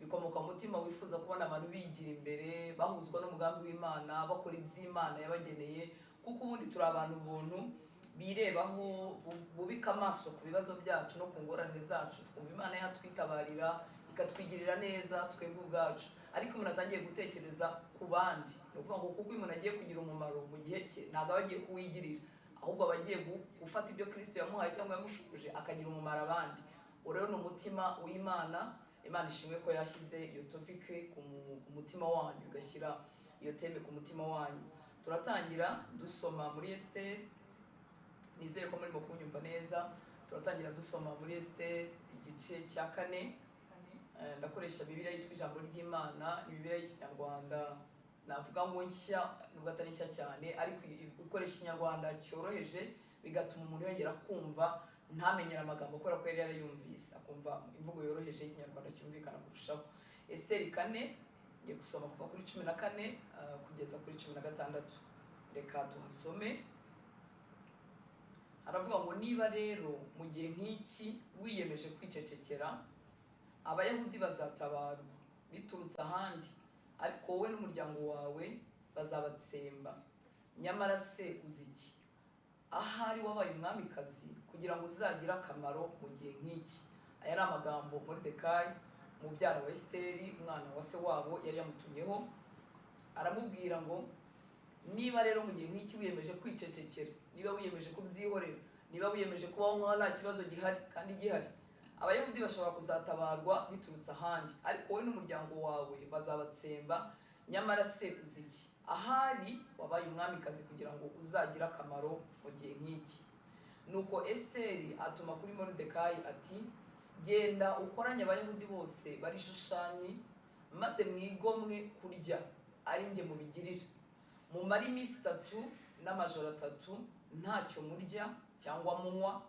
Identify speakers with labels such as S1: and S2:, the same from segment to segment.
S1: bikomoka mu mutima wifuza kubona abantu bigira imbere bahuzwa n'umugambi w'Imana bakora iby'Imana yabageneye, kuko ubundi turi abantu buntu birebaho bubika amaso ku bibazo byacu no ku ngorane zacu, twumva Imana yatwitabarira ikatwigirira neza twebwe ubwacu, ariko umuntu atangiye gutekereza ku bandi, ni ukuvuga ngo kuko umuntu agiye kugira umumaro mu gihe cye ntabwo aba agiye kuwigirira, ahubwo aba agiye gufata ibyo Kristo yamuhaye cyangwa yamushubuje akagira umumaro abandi. Rero ni umutima w'Imana. Imana ishimwe ko yashyize iyo topic ku mutima wanyu, igashyira iyo teme ku mutima wanyu. Turatangira dusoma muri Esther, nizere ko muri kunyumva neza. Turatangira dusoma muri Esther igice cya 4. Ndakoresha Bibiliya yitwa Ijambo ry'Imana, ni Bibiliya y'Ikinyarwanda navuga ngo nshya, nubwo atari nshya cyane, ariko ikoresha Ikinyarwanda cyoroheje bigatuma umuntu yongera kumva ntamenyera amagambo kubera ko yari yarayumvise, akumva imvugo yoroheje y'Ikinyarwanda cyumvikana kurushaho. Esther 4 ngiye gusoma kuva kuri 14 kugeza kuri 16. Reka tuhasome. Aravuga ngo niba rero mu gihe nk'iki wiyemeje kwicecekera, Abayahudi bazatabarwa biturutse ahandi, ariko wowe n'umuryango wawe bazabatsemba. Nyamara se uziki? Ahari wabaye umwamikazi kugira ngo uzagire akamaro mu gihe nk'iki. Aya ari amagambo Moridekayi umubyara wa Esteri, umwana wa se wabo, yari yamutumyeho. Aramubwira ngo niba rero mu gihe nk'iki wiyemeje kwicecekera, niba wiyemeje kubyihorera, niba wiyemeje kubaho nka nta kibazo gihari kandi gihari, Abayahudi bashobora kuzatabarwa biturutse ahandi, ariko wowe n'umuryango wawe bazabatsemba. Nyamara se uziki? Ahari wabaye umwamikazi kugira ngo uzagire akamaro mu gihe nk'iki. Nuko Esteri atuma kuri Moridekayi ati, genda ukoranye Abayahudi bose bari Shushani, maze mwigomwe kurya ari njye mubigirira. Mumara iminsi 3 n'amajoro 3 ntacyo murya cyangwa munywa,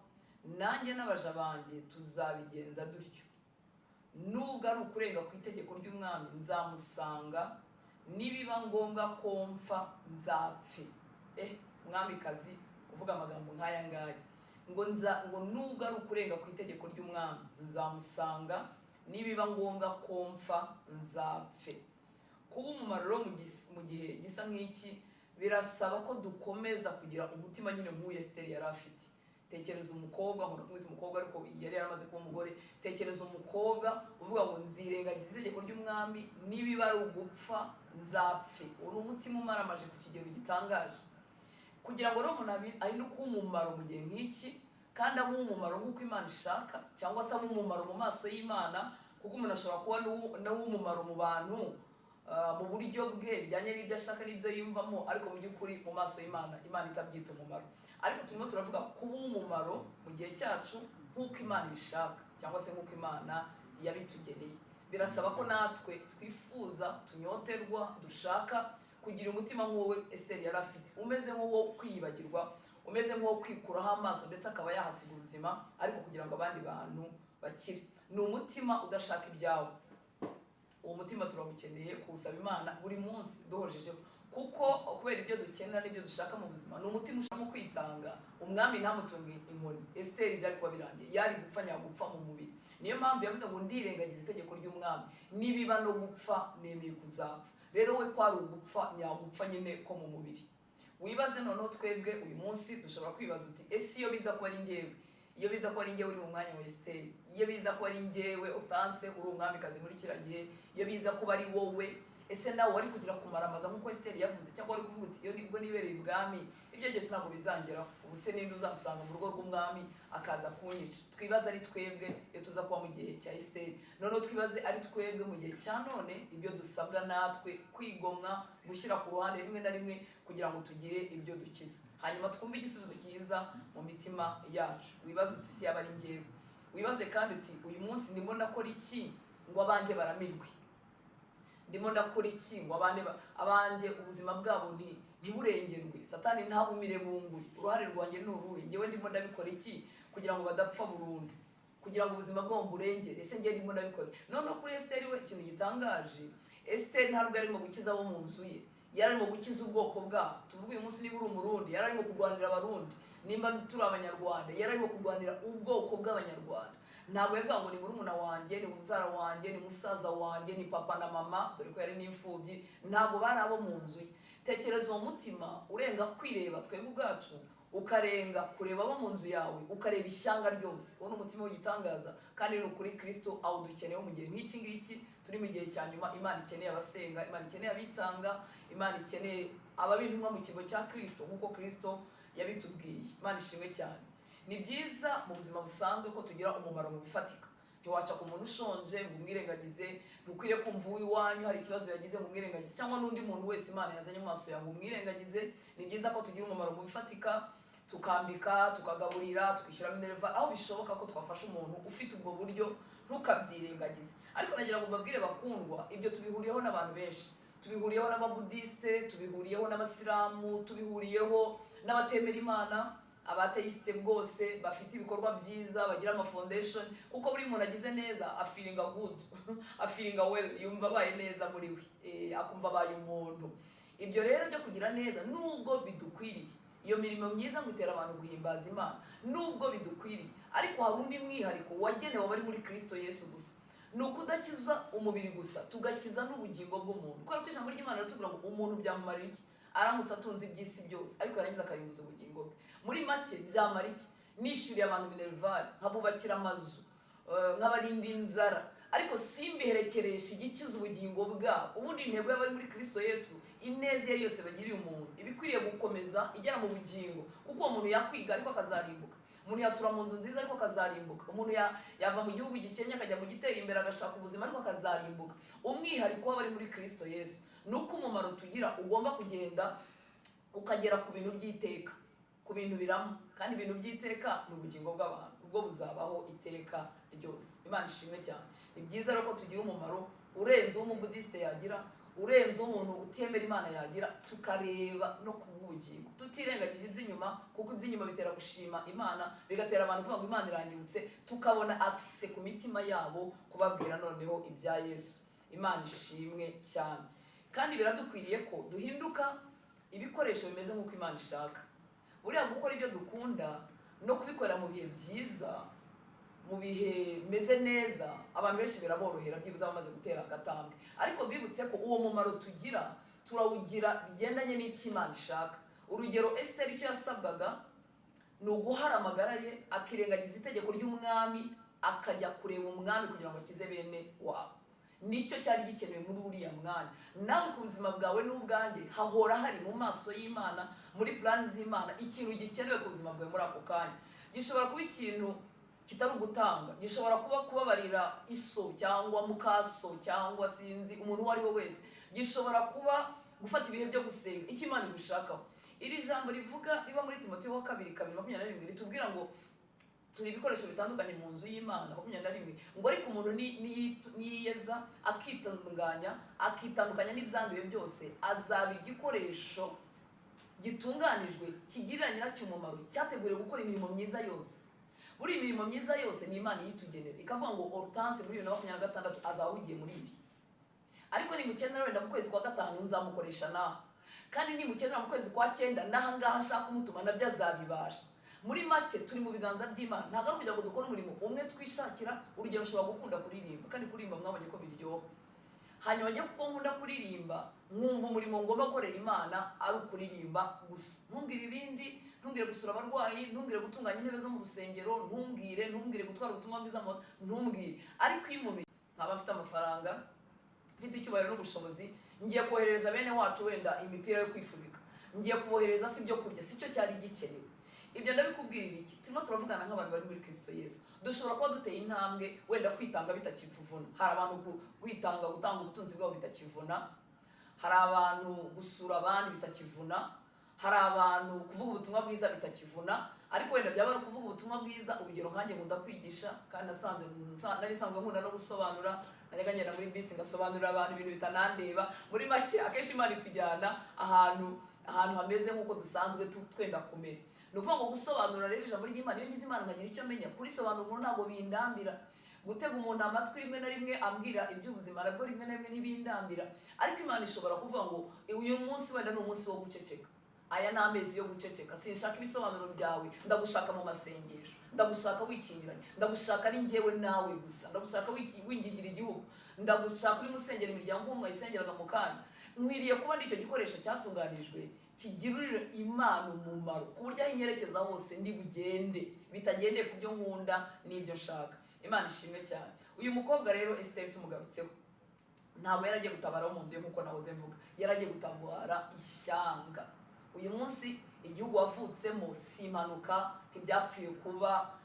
S1: nanjye n'abaja banjye tuzabigenza dutyo. Nubwo ari ukurenga ku itegeko ry'umwami nzamusanga, nibiba ngombwa ko mpfa nzapfe. Mwamikazi uvuga amagambo nk'aya ngaya ngo nubwo ari ukurenga ku itegeko ry'umwami nzamusanga, nibiba ngombwa ko mpfa nzapfe. Kuba umumaro mu gihe gisa nk'iki birasaba ko dukomeza kugira umutima nyine nk'uyu Esteri yari afite. Tekereza umukobwa, munakumwita umukobwa ariko yari yaramaze kuba umugore. Tekereza umukobwa uvuga ngo nzirengagiza itegeko ry'umwami, nibiba ari ugupfa nzapfe. Uri umutima umaramaje ku kigero gitangaje, kugira ngo rero umuntu ari no kuba umumaro mu gihe nk'iki, kandi abe umumaro nk'uko Imana ishaka, cyangwa se abe umumaro mu maso y'Imana, kuko umuntu ashobora kuba nawe umumaro mu bantu mu buryo bwe bijyanye n'ibyo ashaka n'ibyo yiyumvamo, ariko mu by'ukuri mu maso y'Imana, Imana itabyita umumaro. Ariko turimo turavuga kuba umumaro mu gihe cyacu nk'uko Imana ibishaka, cyangwa se nk'uko Imana yabitugeneye. Birasaba ko natwe twifuza, tunyoterwa, dushaka kugira umutima nk'uwo Esteri yari afite, umeze nk'uwo kwiyibagirwa, umeze nk'uwo kwikuraho amaso ndetse akaba yahasiga ubuzima, ariko kugira ngo abandi bantu bakire. Ni umutima udashaka ibyawe. Uwo mutima turawukeneye kuwusaba Imana buri munsi duhojejeho, kuko kubera ibyo dukenera n'ibyo dushaka mu buzima, ni umutima ushaka kwitanga. Umwami ntamutunge inkoni, Esteri byari kuba birangiye, yari gupfa nyagupfa mu mubiri. Niyo mpamvu yavuze ngo ndirengagiza itegeko ry'umwami, nibiba no gupfa nemeye kuzapfa. Rero we kwari ugupfa nyagupfa nyine ko mu mubiri. Wibaze noneho twebwe uyu munsi dushobora kwibaza uti, ese iyo biza kuba ari njyewe, iyo biza kuba ari njyewe uri mu mwanya wa Esteri, iyo biza kuba ari njyewe utanse uri umwamikazi muri kiriya gihe, iyo biza kuba ari wowe, ese nawe wari kugira kumaramaza nk'uko Esteri yavuze, cyangwa wari kuvuga uti iyo nibwo nibereye ibwami ibyo byose ntabwo bizangeraho, ubu se ninde uzasanga mu rugo rw'umwami akaza kunyica? Twibaze ari twebwe iyo tuza kuba mu gihe cya Esteri. Noneho twibaze ari twebwe mu gihe cya none, ibyo dusabwa natwe kwigomwa, gushyira ku ruhande rimwe na rimwe kugira ngo tugire ibyo dukiza, hanyuma twumve igisubizo cyiza mu mitima yacu. Wibaze uti si yaba ari njyewe. Wibaze kandi uti uyu munsi ndimo ndakora iki ngo abanjye baramirwe? Ndimo ndakora iki ngo abanjye ubuzima bwabo ntiburengerwe, Satani ntabumire bunguri? Uruhare rwanjye ni uruhe? Njyewe ndimo ndabikora iki kugira ngo badapfa burundu, kugira ngo ubuzima bwabo burengere? Ese njye ndimo ndabikora? Noneho kuri Esteri we ikintu gitangaje, Esteri ntabwo yarimo gukiza abo mu nzu ye, yarimo gukiza ubwoko bwabo. Tuvuga uyu munsi niba uri umurundi, yarimo kurwanira abarundi. Nimba turi abanyarwanda, yarimo kurwanira ubwoko bw'abanyarwanda. ntabwo yavuga ngo ni murumuna wanjye, ni mubyara wanjye, ni musaza wanjye, ni papa na mama, dore ko yari n'imfubyi. Ntabwo bari abo mu nzu ye. Tekereza uwo mutima urenga kwireba twebwe ubwacu, ukarenga kureba abo mu nzu yawe, ukareba ishyanga ryose. Uwo ni umutima w'igitangaza, kandi ni ukuri Kristo awudukeneyeho mu gihe nk'iki ngiki turi mu gihe cya nyuma. Imana ikeneye abasenga, Imana ikeneye abitanga, Imana ikeneye ababintumwa mu kigo cya Kristo nk'uko Kristo yabitubwiye. Imana ishimwe cyane. Ni byiza mu buzima busanzwe ko tugira umumaro mu bifatika. Ntiwaca ku muntu ushonje ngo umwirengagize, ntukwiriye kumva uw'iwanyu hari ikibazo yagize ngo umwirengagize, cyangwa n'undi muntu wese Imana yazanye mu maso yawe umwirengagize. Ni byiza ko tugira umumaro mu bifatika, tukambika, tukagaburira, tukishyura minerva, aho bishoboka ko twafasha umuntu ufite ubwo buryo, ntukabyirengagize. Ariko nagira ngo mbabwire bakundwa, ibyo tubihuriyeho n'abantu benshi. Tubihuriyeho n'ababudiste, tubihuriyeho n'abasilamu, tubihuriyeho n'abatemera Imana, abateiste bwose bafite ibikorwa byiza, bagira ama foundation, kuko buri muntu agize neza afiringa good afiringa well, yumva abaye neza muri we, akumva abaye umuntu. Ibyo rero byo kugira neza nubwo bidukwiriye, iyo mirimo myiza ngo itera abantu guhimbaza Imana, nubwo bidukwiriye, ariko hari undi mwihariko wagenewe abari muri Kristo Yesu gusa. Ni ukudakiza umubiri gusa, tugakiza n'ubugingo bw'umuntu. Kubera ko ijambo ry'Imana ritubwira ngo umuntu byamumarira iki aramutse atunze iby'isi byose ariko yarangiza akarimbuza ubugingo bwe. Muri make byamara iki? Nishyuriye abantu minerval, nkabubakira amazu, nk'abarinda inzara, ariko simbiherekeresha igikiza ubugingo bwabo. Ubundi intego y'abari muri Kristo Yesu, ineza iyo yose bagiriye umuntu ibikwiriye gukomeza igera mu bugingo, kuko uwo muntu yakwiga ariko akazarimbuka, umuntu yatura mu nzu nziza ariko akazarimbuka, umuntu yava mu gihugu gikennye akajya mu giteye imbere agashaka ubuzima ariko akazarimbuka. Umwihariko w'abari muri Kristo Yesu nuko umumaro tugira ugomba kugenda ukagera ku bintu by'iteka, ku bintu birama, kandi ibintu by'iteka ni ubugingo bw'abantu, ubwo buzabaho iteka ryose. Imana ishimwe cyane. Ni byiza rero ko tugira umumaro urenze uw'umubudiste yagira, urenze umuntu utemera Imana yagira, tukareba no ku bugingo, tutirengagije iby'inyuma, kuko iby'inyuma bitera gushima Imana, bigatera abantu kuvuga ngo Imana iranyibutse, tukabona access ku mitima yabo kubabwira noneho ibya Yesu. Imana ishimwe cyane. Kandi biradukwiriye ko duhinduka ibikoresho bimeze nk'uko Imana ishaka. Buriya gukora ibyo dukunda no kubikorera mu bihe byiza, mu bihe meze neza, abantu benshi biraborohera byibuza bamaze gutera agatambwe. Ariko bibutse ko uwo mumaro tugira turawugira bigendanye n'icyo Imana ishaka. Urugero, Esther icyo yasabwaga ni uguhara amagara ye, akirengagiza itegeko ry'umwami, akajya kureba umwami kugira ngo akize bene wabo. Nicyo cyari gikenewe muri uriya mwanya. Nawe ku buzima bwawe n'ubwanjye hahora hari mu maso y'Imana, muri plan z'Imana, ikintu gikenewe ku buzima bwawe muri ako kanya. Gishobora kuba ikintu kitari ugutanga, gishobora kuba kubabarira iso cyangwa mukaso cyangwa sinzi umuntu uwo ari we wese, gishobora kuba gufata ibihe byo gusenga, icyo Imana igushakaho. Iri jambo rivuga riba muri Timoteyo 2:21 ritubwira ngo turi ibikoresho bitandukanye mu nzu y'Imana. 21 ngo ariko umuntu niyeza akitandukanya n'ibyanduje byose, azaba igikoresho gitunganijwe kigirira nyiracyo umumaro, cyateguriwe gukora imirimo myiza yose. Buri imirimo myiza yose ni Imana yitugenera, ikavuga ngo Hortense muri 2026 azahugiye muri ibi, ariko nimukenera wenda mu kwezi kwa 5 nzamukoresha naha, kandi nimukenera mu kwezi kwa 9 naha ngaha nshaka umutuma nabyo azabibasha. Muri make turi mu biganza by'Imana. Ntabwo ari kugira ngo dukore umurimo umwe twishakira. Urugero, ushobora gukunda kuririmba, kandi kuririmba mwabonye ko biryoha. Hanyuma njye kuko nkunda kuririmba, nkumva umurimo ngomba gukorera Imana ari ukuririmba gusa. Ntumbwire ibindi, ntumbwire gusura abarwayi, ntumbwire gutunganya intebe zo mu rusengero, ntumbwire gutwara ubutumwa bwiza moto, ntumbwire. Ariko iyo umubiri nkaba mfite amafaranga, mfite icyubahiro n'ubushobozi, ngiye kohereza bene wacu wenda imipira yo kwifubika, ngiye kubohereza si byo kurya, si cyo cyari gikenewe. Ibyo ndabikubwirira iki? Turimo turavugana nk'abantu bari muri Kristo Yesu. Dushobora kuba duteye intambwe wenda kwitanga bitakivuna. Hari abantu kwitanga, gutanga ubutunzi bwabo bitakivuna. Hari abantu gusura abandi bitakivuna. Hari abantu kuvuga ubutumwa bwiza bitakivuna. Ariko wenda byaba ari kuvuga ubutumwa bwiza. Urugero, nkanjye nkunda kwigisha, kandi nari nsanzwe nkunda no gusobanura. Najyaga ngenda muri bisi ngasobanurira abantu ibintu bitanandeba. Muri make akenshi Imana itujyana ahantu hameze nk'uko dusanzwe twenda kumera. Ni ukuvuga ngo gusobanura rero ijambo ry'Imana, iyo ngize Imana nkagira icyo menya, kurisobanura umuntu ntabwo bindambira. Gutega umuntu amatwi rimwe na rimwe ambwira iby'ubuzima nabwo rimwe na rimwe ntibindambira. Ariko Imana ishobora kuvuga ngo uyu munsi wenda ni umunsi wo guceceka, aya ni amezi yo guceceka, sinshaka ibisobanuro byawe, ndagushaka mu masengesho, ndagushaka wikingiranye, ndagushaka ari njyewe nawe gusa, ndagushaka wingingira igihugu, ndagushaka uri musengera imiryango nk'umwe yisengeraga mu kanya. Nkwiriye kuba nicyo gikoresho cyatunganijwe kigirira Imana umumaro ku buryo aho inyerekeza hose ndi bugende bitagendeye ku byo nkunda n'ibyo nshaka. Imana ishimwe cyane. Uyu mukobwa rero Esther tumugarutseho, ntabwo yaragiye gutabara mu nzu ye nk'uko nahoze mvuga, yaragiye gutabara ishyanga. Uyu munsi igihugu wavutsemo si impanuka, ntibyapfuye kuba,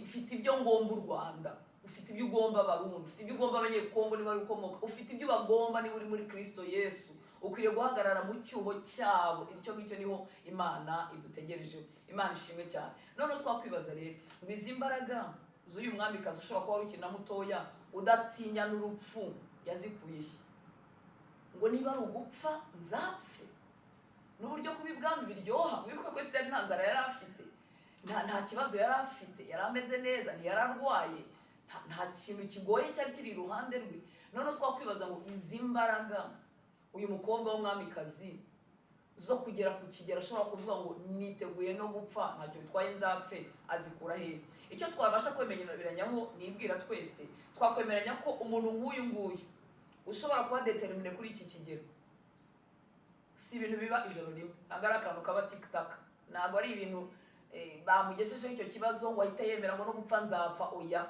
S1: mfite ibyo ngomba u Rwanda, ufite ibyo ugomba Abarundi, ufite ibyo ugomba Abanyekongo niba ari ukomoka, ufite ibyo bagomba niba uri muri Kristo Yesu. Ukwiriye guhagarara mu cyuho cyabo. Icyo ngicyo niho Imana idutegerejeho. Imana ishimwe cyane. None twakwibaza rero, ngo izi mbaraga z'uyu mwamikazi ushobora kuba wari ukina mutoya udatinya n'urupfu yazikuye he? Ngo niba ari ugupfa nzapfe. N'uburyo kuba ibwami biryoha, wibuka ko Esther nta nzara yari afite, nta kibazo yari afite, yari ameze neza, ntiyararwaye, nta kintu kigoye cyari kiri iruhande rwe. None twakwibaza ngo izi mbaraga uyu mukobwa w'umwamikazi zo kugera ku kigero ashobora kuvuga ngo niteguye no gupfa ntacyo bitwaye nzapfe, azikura he? Icyo twabasha kwemeranyaho nibwira twese, twakwemeranya ko umuntu nk'uyu nguyu ushobora kuba determine kuri iki kigero, si ibintu biba ijoro rimwe, ntabwo ari akantu kaba tikitaka, ntabwo ari ibintu bamugejejeho icyo kibazo ngo ahite yemera ngo no gupfa nzapfa. Oya,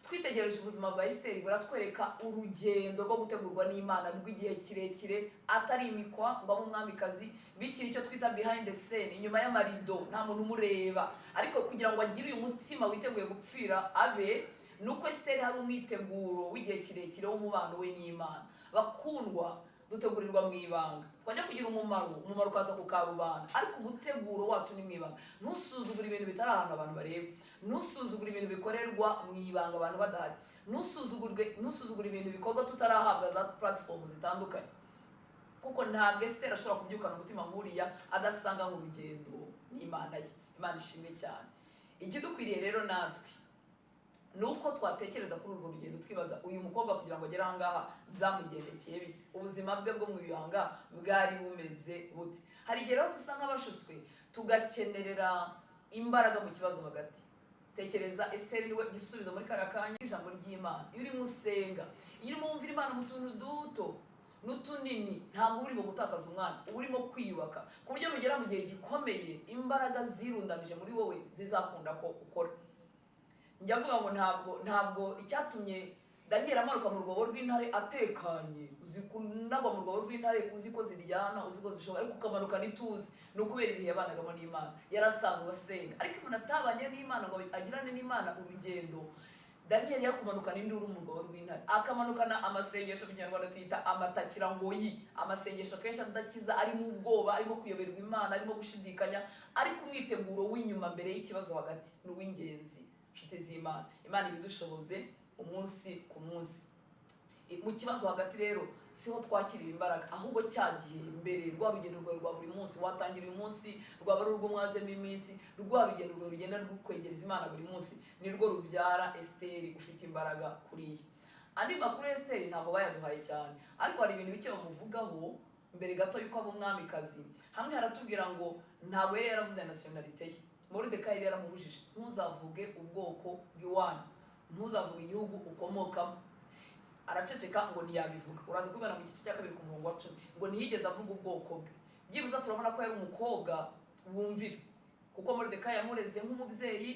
S1: twitegereje ubuzima bwa Esther buratwereka urugendo rwo gutegurwa n'Imana rw'igihe kirekire, atari imikwa ngo abe umwamikazi, bikiri icyo twita behind the scene, inyuma y'amarido, nta muntu umureba, ariko kugira ngo agire uyu mutima witeguye gupfira abe, nuko Esther hari umwiteguro w'igihe kirekire w'umubano we n'Imana. Bakundwa, dutegurirwa mu ibanga, twajya kugira umumaro ukaza ku karubanda, ariko umuteguro wacu ni mu ibanga. Ntusuzugure ibintu bitari ahantu abantu bareba, ntusuzugure ibintu bikorerwa mu ibanga abantu badahari, ntusuzugure ibintu bikorwa tutarahabwa za platform zitandukanye, kuko ntabwo Esther ashobora kubyukana umutima nk'uriya adasanga nk'urugendo n'Imana ye. Imana ishimwe cyane. Ikidukwiriye rero natwe nuko twatekereza kuri urwo rugendo, twibaza uyu mukobwa kugira ngo agere ahangaha byamugendekeye bite, ubuzima bwe bwo mu ibanga bwari bumeze bute. Hari igihe rero dusa nk'abashutswe tugakenerera imbaraga mu kibazo hagati. Tekereza Esther niwe gisubizo muri kara kanya ijambo ry'Imana. Iyo urimo usenga, iyo urimo wumvira Imana mu tuntu duto n'utunini, ntabwo urimo gutakaza umwanya, urimo kwiyubaka ku buryo nugera mu gihe gikomeye imbaraga zirundanije muri wowe zizakunda ko ukora. Njya mvuga ngo ntabwo icyatumye Daniel amanuka mu rwobo rw'intare atekanye, uzikunagwa mu rwobo rw'intare uzi ko ziryana, uzi ko zishobora, ariko ukamanuka n'ituze, ni ukubera ibihe yabanagamo n'Imana. Yarasanzwe asenga, ariko umuntu atabanye n'Imana ngo agirane n'Imana urugendo. Daniel yakumanukana induru mu rwobo rw'intare, akamanukana amasengesho mu Kinyarwanda tuyita amatakirangoyi, amasengesho kenshi adakiza, arimo ubwoba, arimo kuyoberwa Imana, arimo gushidikanya, ariko umwiteguro w'inyuma mbere y'ikibazo hagati ni uw'ingenzi. Nshuti z'Imana, Imana ibidushoboze umunsi ku munsi. Mu kibazo hagati rero siho twakirira imbaraga, ahubwo cyagiye mbere rwa rugendo rwa buri munsi, watangira uyu munsi rwaba ari urw'umwazemo iminsi, rwa rugendo rugenda rukwegereza Imana buri munsi, nirwo rubyara Esther ufite imbaraga kuriya. Andi makuru ya Esther ntabwo bayaduhaye cyane, ariko hari ibintu bike bamuvugaho mbere gato yuko aba umwamikazi. Hamwe haratubwira ngo ntabwo yari yaravuze nationalite ye, Moridekayi yari yaramubujije, ntuzavuge ubwoko bw'iwanyu, ntuzavuge igihugu ukomokamo. Araceceka ngo ntiyabivuga. Uraza kubibona mu gice cya 2 ku murongo wa 10 ngo ntiyigeze avuga ubwoko bwe. Byibuze turabona ko yari umukobwa wumvira, kuko Moridekayi yamureze nk'umubyeyi.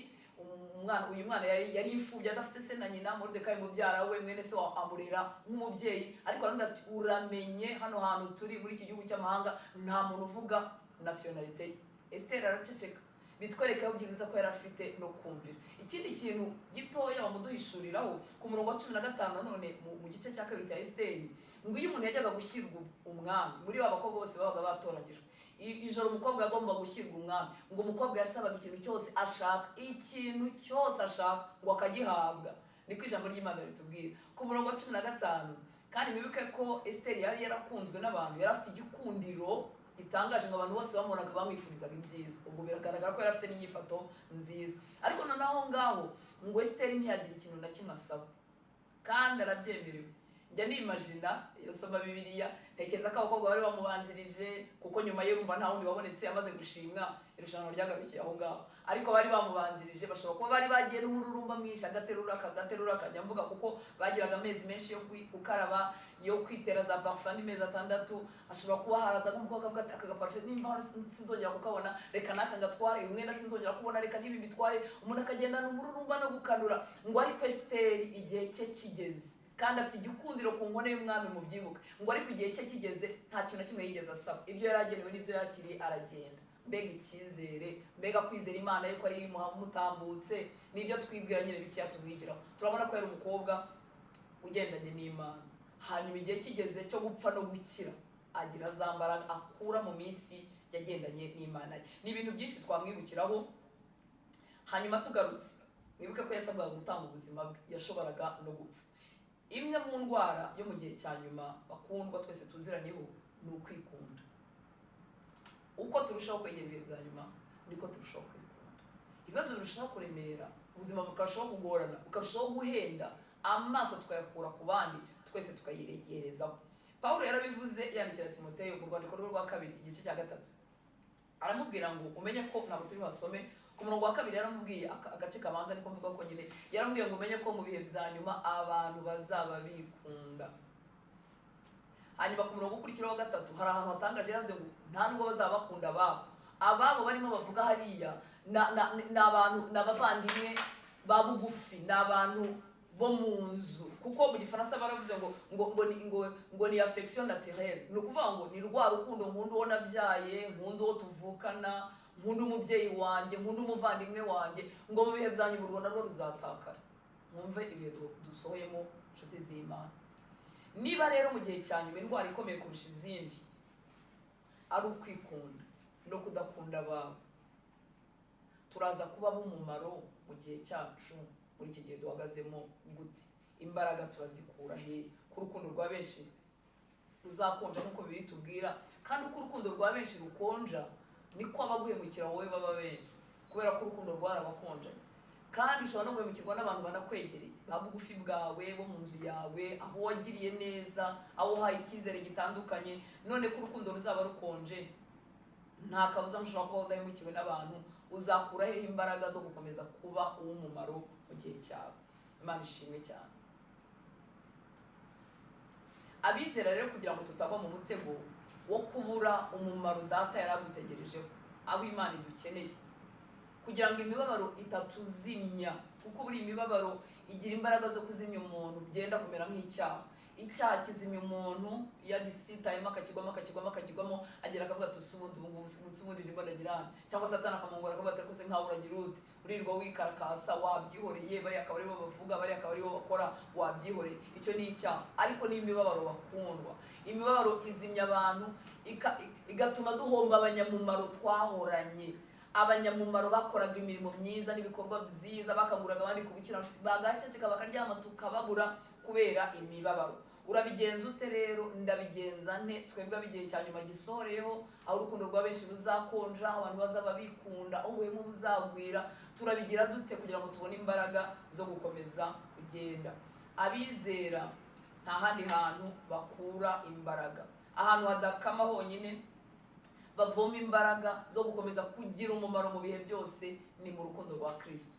S1: Uyu mwana yari imfubyi adafite se na nyina. Moridekayi mubyara we mwene se amurera nk'umubyeyi, ariko aravuga ati uramenye hano hantu turi muri iki gihugu cy'amahanga nta muntu uvuga nationalite ye. Esther araceceka, bitwereka byibuza ko yari afite no kumvira. Ikindi kintu gitoya bamuduhishuriraho ku murongo wa 15 none mu gice cya 2 cya Esther, ngo iyo umuntu yajyaga gushyirwa umwami muri ba bakobwa bose babaga batoranyijwe, ijoro umukobwa agomba gushyirwa umwami, ngo umukobwa yasabaga ikintu cyose ashaka, ikintu cyose ashaka ngo akagihabwa. Niko ijambo ry'Imana ritubwira ku murongo wa 15. Kandi mwibuke ko Esther yari yarakunzwe n'abantu, yari afite igikundiro gitangaje ngo abantu bose bamubonaga bamwifurizaga ibyiza. Ubwo biragaragara ko yari afite n'inyifato nziza, ariko noneho ngaho ngo Esther ntiyagira ikintu na kimwe asaba, kandi arabyemerewe. njya nimagina iyo soma Bibiliya ntekereza ko abakobwa bari bamubanjirije kuko nyuma ye urumva nta wundi wabonetse amaze gushimwa irushanwa ryagarukiye aho ngaho, ariko bari bamubanjirije bashobora kuba bari bagiye n'umururumba mwinshi agaterura akajya mvuga kuko bagiraga amezi menshi yo gukaraba yo kwitera za parfum n'imezi 6, ashobora kuba haraza nk'umukobwa avuga ati aka gaparfum nimba sinzongera kukabona reka naka gatware, umwenda sinzongera kubona reka nibi bitware, umuntu akagendana umururumba no gukanura ngo ariko Esiteri igihe cye kigeze kandi afite igikundiro ku nkone y'umwami mu byibuka, ngo ariko igihe cye kigeze nta kintu na kimwe yigeze asaba, ibyo yaragenewe n'ibyo yakiriye aragenda. Mbega icyizere, mbega kwizera Imana yuko ari mutambutse, nibyo twibwira nyine bikiya tumwigiraho. Turabona ko yari umukobwa ugendanye n'Imana, hanyuma igihe kigeze cyo gupfa no gukira agira zambara akura mu minsi yagendanye n'Imana. Ni ibintu byinshi twamwibukiraho. Hanyuma tugarutse wibuke ko yasabwaga gutanga ubuzima bwe, yashoboraga no gupfa. Imwe mu ndwara yo mu gihe cya nyuma bakundwa twese tuziranyeho ni ukwikunda. Uko turushaho kwegera ibihe bya nyuma niko turushaho kwikunda, ibibazo birushaho kuremera, ubuzima bukarushaho kugorana, bukarushaho guhenda, amaso tukayakura ku bandi, twese tukayiregerezaho. Pawulo yarabivuze yandikira Timoteyo mu rwandiko rwe rwa 2 igice cya 3, aramubwira ngo umenye ko ntabwo turi basome ku murongo wa 2, yaramubwiye agace kabanza niko mvuga ko nyine yaramubwiye ngo umenye ko mu bihe bya nyuma abantu bazaba bikunda. Hanyuma ku murongo ukurikiraho wa 3 hari ahantu hatangaje yavuze ngo nta nubwo bazaba bakunda ababo barimo bavuga hariya n'abantu n'abavandimwe ba bugufi, n'abantu bo mu nzu, kuko mu gifaransa baravuze ngo ni affection naturelle, ni ukuvuga ngo ni rwa rukundo nkunda uwo nabyaye, nkunda uwo tuvukana, nkunda umubyeyi wanjye, nkunda umuvandimwe wanjye, ngo mu bihe bya nyuma urwo narwo ruzatakara. Mwumve ibihe dusohoyemo inshuti z'Imana. Niba rero mu gihe cya nyuma indwara ikomeye kurusha izindi ari ukwikunda no kudakunda abawe, turaza kuba b'umumaro mu gihe cyacu muri iki gihe duhagazemo gute? Imbaraga turazikura he? Ku rukundo rwa benshi ruzakonja nk'uko biri tubwira, kandi uko urukundo rwa benshi rukonja niko abaguhemukira wowe baba benshi, kubera ko urukundo rwarabakonjanye. Kandi ushobora no guhemukirwa n'abantu banakwegereye, ba bugufi bwawe, bo mu nzu yawe, aho wagiriye neza, aho uhaye icyizere gitandukanye. None ko urukundo ruzaba rukonje, nta kabuza mushobora kuba udahemukiwe n'abantu, uzakura hehe imbaraga zo gukomeza kuba uw'umumaro mu gihe cyawe? Imana ishimwe cyane. Abizera rero kugira ngo tutagwa mu mutego wo kubura umumaro data yaragutegerejeho, abo Imana idukeneye, kugira ngo imibabaro itatuzimya, kuko buri imibabaro igira imbaraga zo kuzimya umuntu, byenda kumera nk'icyaha. Icyaha kizimya umuntu iyo agisitayemo akakigwamo agera akavuga ati ubundi ndimo ndagirana, cyangwa Satani akamungora akavuga ati ariko se nkawe uragira ute, urirwa wikarakasa, wabyihoreye, bari akaba aribo bavuga, bari akaba aribo bakora, wabyihoreye. Icyo ni icyaha. Ariko ni imibabaro bakundwa, imibabaro izimya abantu, igatuma duhomba abanyamumaro twahoranye, abanyamumaro bakoraga imirimo myiza n'ibikorwa byiza, bakanguraga abandi kubukiranutsi, bagaceceka bakaryama tukababura kubera imibabaro. Urabigenza ute rero? Ndabigenza nte twebwe abigihe cya nyuma gisoreyeho, aho urukundo rwa benshi ruzakonja, abantu bazaba bikunda, aho ubuhemu buzagwira? Turabigira dute kugira ngo tubone imbaraga zo gukomeza kugenda? Abizera nta handi hantu bakura imbaraga, ahantu hadakama honyine bavoma imbaraga zo gukomeza kugira umumaro mu bihe byose ni mu rukundo rwa Kristo.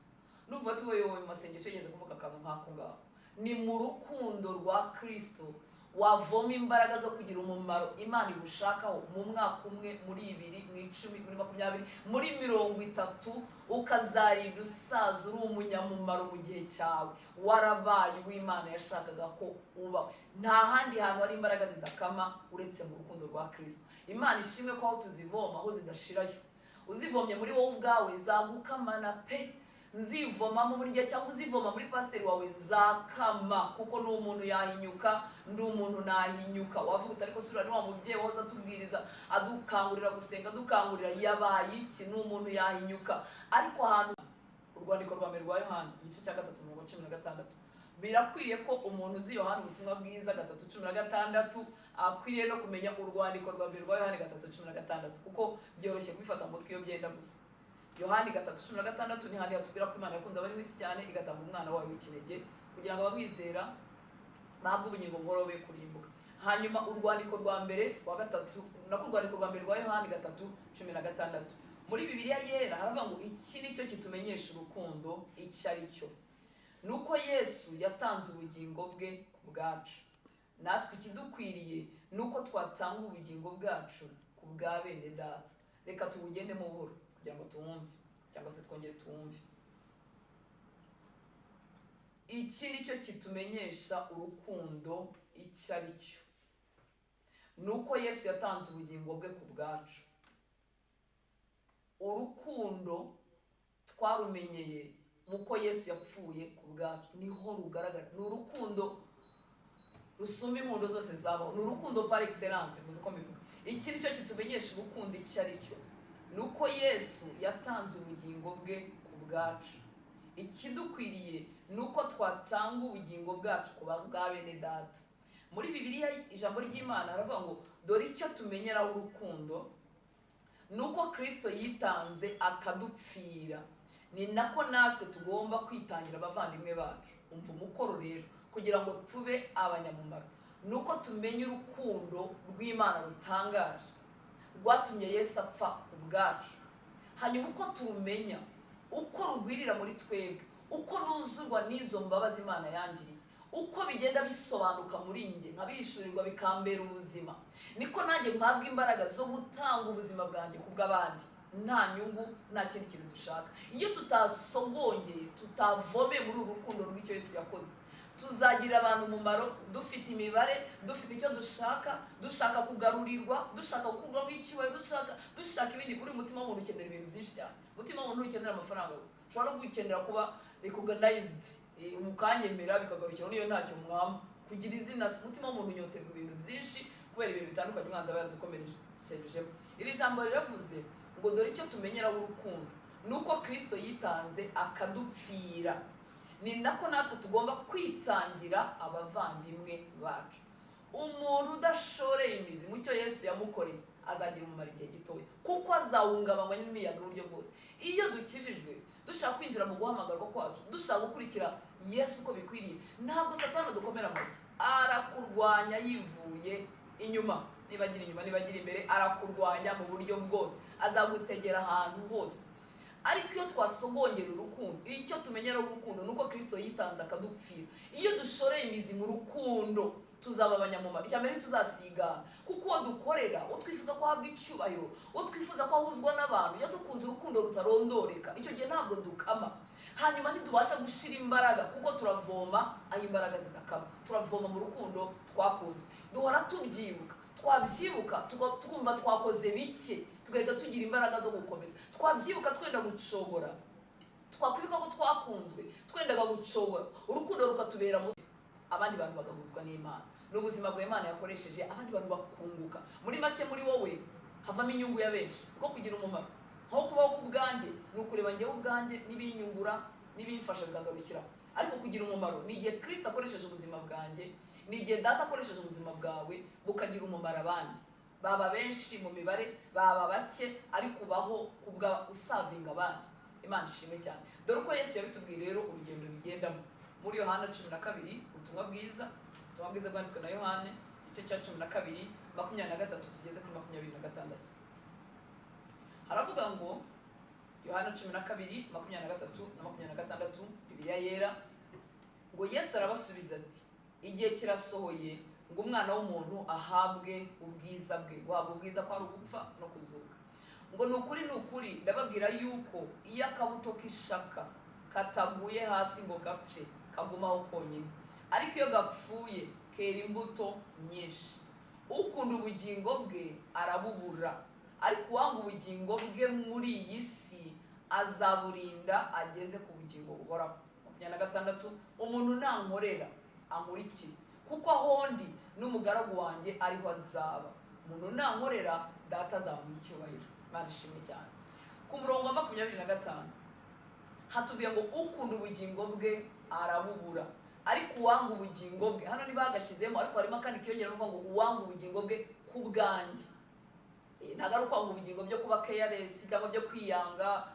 S1: Numva tuyoboye mu masengesho yigeze kuvuga akantu nk'ako ngaho, ni mu rukundo rwa Kristo wavoma imbaraga zo kugira umumaro Imana igushakaho mu mwaka umwe, muri 2, muri 10, muri 20, muri 30, ukazarinda usaza uri umunyamumaro mu gihe cyawe, warabaye uw'Imana yashakaga ko uba. Nta handi hantu hari imbaraga zidakama uretse mu rukundo rwa Kristo. Imana ishimwe ko aho tuzivoma aho zidashirayo, uzivomye muri wowe ubwawe zagukamana pe, nzivomamo muri gihe cyangwa uzivoma muri pasiteri wawe zakama, kuko ni umuntu yahinyuka, ndi umuntu nahinyuka. Wavuga uti ariko sura ni wa mubyeyi waza atubwiriza adukangurira gusenga, adukangurira yabaye iki? Ni umuntu yahinyuka. Ariko ahantu urwandiko rwa mbere rwa Yohana igice cya 3:16, birakwiriye ko umuntu uzi Yohana ubutumwa bwiza 3:16 akwiriye no kumenya urwandiko rwa mbere rwa Yohana 3:16, kuko byoroshye kubifata mu mutwe iyo byenda gusa. Yohana 3:16 ni handi hatubwira ko Imana yakunze abari mwisi cyane igatanga umwana wayo w'ikinege kugira ngo abamwizera bahabwe ubugingo buhoraho be kurimbuka. Hanyuma urwandiko rwa mbere rwa gatatu nako urwandiko rwa mbere rwa Yohani 3:16 muri Bibiliya yera haravuga ngo iki nicyo kitumenyesha urukundo icyo ari cyo, nuko Yesu yatanze ubugingo bwe ku bwacu, natwe ikidukwiriye nuko twatanga ubugingo bwacu ku bwa bene data. Reka tubugendemo buhoro kugira ngo tuwumve cyangwa se twongere tuwumve. Iki nicyo kitumenyesha urukundo icyo ari cyo, nuko Yesu yatanze ubugingo bwe ku bwacu. Urukundo twarumenyeye muko Yesu yapfuye ku bwacu, niho rugaragara. Ni urukundo rusumba inkundo zose zabaho, ni urukundo par excellence. Muzi ko mbivuga iki nicyo kitumenyesha urukundo icyo ari cyo, nuko Yesu yatanze ubugingo bwe ku bwacu. Ikidukwiriye nuko twatanga ubugingo bwacu ku bwa bene data. Muri Bibiliya ijambo ry'Imana haravuga ngo dore icyo tumenyera urukundo nuko Kristo yitanze akadupfira, ni nako natwe tugomba kwitangira abavandimwe bacu. Umva umukoro rero kugira ngo tube abanyamumaro, nuko tumenye urukundo rw'Imana rutangaje rwatumye Yesu apfa ku bwacu. Hanyuma uko turumenya, uko rugwirira muri twebwe, uko ruzurwa n'izo mbabazi Imana yangiriye, uko bigenda bisobanuka muri nge nkabishurirwa bikambera ubuzima, niko nanjye mpabwa imbaraga zo gutanga ubuzima bwanjye ku bw'abandi nta nyungu, nta kindi kintu dushaka. Iyo tutasogongeye, tutavomeye muri uru rukundo rw'icyo Yesu yakoze, tuzagira abantu umumaro, dufite imibare, dufite icyo dushaka kugarurirwa, dushaka gukurwamo icyubahiro, dushaka ibindi. Buri mutima w'umuntu ukenera ibintu byinshi cyane. Umutima w'umuntu ukenera amafaranga gusa, ushobora no gukenera kuba recognized, mukanyemera bikagarukira niyo ntacyo mwamba kugira izina. Umutima w'umuntu unyoterwa ibintu byinshi kubera ibintu bitandukanye umwanzi aba yaradukomerejeho. Iri jambo riravuze ngo dore icyo tumenyera urukundo nuko Kristo yitanze akadupfira, ni nako natwe tugomba kwitangira abavandimwe bacu. Umuntu udashoreye imizi mu cyo Yesu yamukoreye azagira umumaro igihe gitoya, kuko azawungabanywa n'imiyaga uburyo bwose. Iyo dukijijwe dushaka kwinjira mu guhamagarwa kwacu, dushaka gukurikira Yesu uko bikwiriye, ntabwo Satani dukomera amashyi, arakurwanya yivuye inyuma. Nibagira inyuma nibagira imbere, arakurwanya mu buryo bwose, azagutegera ahantu hose. Ariko iyo twasogongera urukundo, icyo tumenyera urukundo nuko Kristo yitanze akadupfira. Iyo dushoreye imizi mu rukundo tuzaba abanyamumaro. Icyambere tuzasigana, kuko uwo dukorera, uwo twifuza ko ahabwa icyubahiro, uwo twifuza ko ahuzwa n'abantu, iyo dukunze urukundo rutarondoreka, icyo gihe ntabwo dukama. Hanyuma ntitubasha gushira imbaraga, kuko turavoma aho imbaraga zidakama. Turavoma mu rukundo twakunze, duhora tubyibuka, twabyibuka tukumva twakoze bike, tugahita tugira imbaraga zo gukomeza. Twabyibuka twenda gucogora, twakwibuka ko twakunzwe twendaga gucogora, urukundo rukatubera mu abandi bantu bagahuzwa n'Imana. N'ubuzima bw'Imana yakoresheje abandi bantu bakunguka. Muri make muri wowe havamo inyungu ya benshi, kuko kugira umumaro aho kubaho ku bwanjye ni ukureba njyewe ubwanjye n'ibinyungura n'ibimfasha bigagarukira. Ariko kugira umumaro ni igihe Kristo akoresheje ubuzima bwanjye, ni igihe Data akoresheje ubuzima bwawe bukagira umumaro abandi. Baba benshi mu mibare, baba bake, ariko ubaho kubwa usavinga abandi. Imana ishimwe cyane. Dore uko Yesu yabitubwiye rero urugendo bigendamo. Muri Yohana 12 ubutumwa bwiza bwanditswe na Yohane igice cya 12 23 tugeze kuri 26. Haravuga ngo Yohana 12 23 na 26 Bibiliya yera ngo Yesu arabasubiza ati igihe kirasohoye ngo umwana w'umuntu ahabwe ubwiza bwe. Guhabwa ubwiza ko ari ugupfa no kuzuka. Ngo nukuri ndababwira yuko iyo akabuto k'ishaka kataguye hasi ngo gapfe kagumaho konyine, ariko iyo gapfuye kera imbuto nyinshi. Ukunda ubugingo bwe arabubura, ariko uwanga ubugingo bwe muri iyi si azaburinda ageze ku bugingo buhoraho. 26 umuntu nankorera ankurikire, kuko aho ndi n'umugaragu wanjye ariho azaba. Umuntu nankorera Data azamuha icyubahiro. Imana ishimwe cyane. Ku murongo wa 25 hatubwiye ngo ukunda ubugingo bwe arabubura, ariko uwanga ubugingo bwe, hano nibagashyizemo ariko harimo kandi kiyongera no ngo uwanga ubugingo bwe ku bwanjye. Ntago ari kwanga ubugingo byo kuba careless cyangwa byo kwiyanga,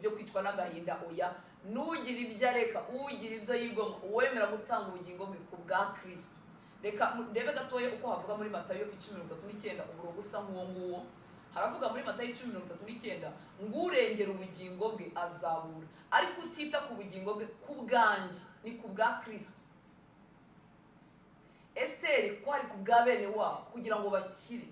S1: byo kwicwa n'agahinda. Oya, nugira ibyo areka, ugira ibyo yigomwa, uwemera gutanga ubugingo bwe ku bwa Kristo. reka ndebe gatoya uko havuga muri Matayo 10:39 umurongo usa nk'uwo nguwo. Haravuga muri Matayo 10:39 ngo urengera ubugingo bwe azabura, ariko utita ku bugingo bwe ku bwanjye ni ku bwa Kristo. Esteri ko ari ku bwa bene wabo kugira ngo bakire,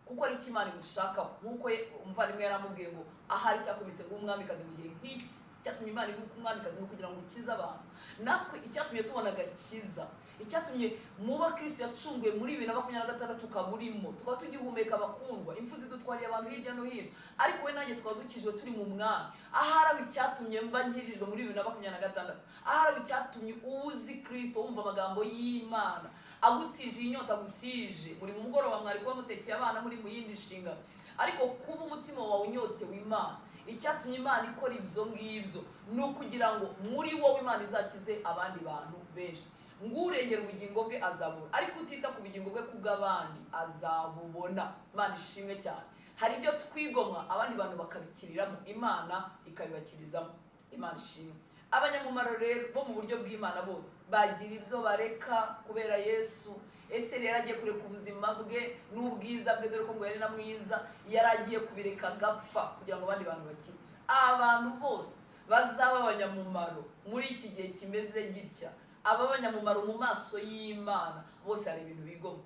S1: kuko ari Imana igushaka, nkuko umuvandimwe yaramubwiye ngo ahari cyakubitse ngo umwamikazi mu gihe nk'iki. Cyatumye Imana ibuka umwamikazi no kugira ngo ukize abantu. Natwe icyatumye tubona agakiza, icyatumye muba Kristo yacunguye muri 2026 tukaburimo, tukaba tugihumeka bakundwa, impfu zidutwariye abantu hirya no hino, ariko we nanjye tukaba dukijwe turi mu mwami. Ahari icyatumye mba nkijijwe muri 2026, ahari icyatumye uzi Kristo, wumva amagambo y'Imana agutije inyota, agutije muri mu mugoroba mwari kuba mutekeye abana muri mu yindi nshinga, ariko kuba umutima wawe unyotewe Imana. Icyatumye Imana ikora ibyo ngibyo ni ukugira ngo muri wowe Imana izakize abandi bantu benshi. Ngurengera ubugingo bwe azabura, ariko utita ku bugingo bwe kubw'abandi azabubona. Imana ishimwe cyane. Hari ibyo twigomwa abandi bantu bakabikiriramo, Imana ikabibakirizamo. Imana ishimwe. Abanyamumaro rero bo mu buryo bw'Imana bose bagira ibyo bareka kubera Yesu. Esteri yaragiye kureka ubuzima bwe n'ubwiza bwe, dore ko ngo yari na mwiza, yaragiye kubireka gapfa kugira ngo abandi bantu bakire. Abantu bose bazaba abanyamumaro muri iki gihe kimeze gitya, aba abanyamumaro mu maso y'Imana, bose hari ibintu bigomwa.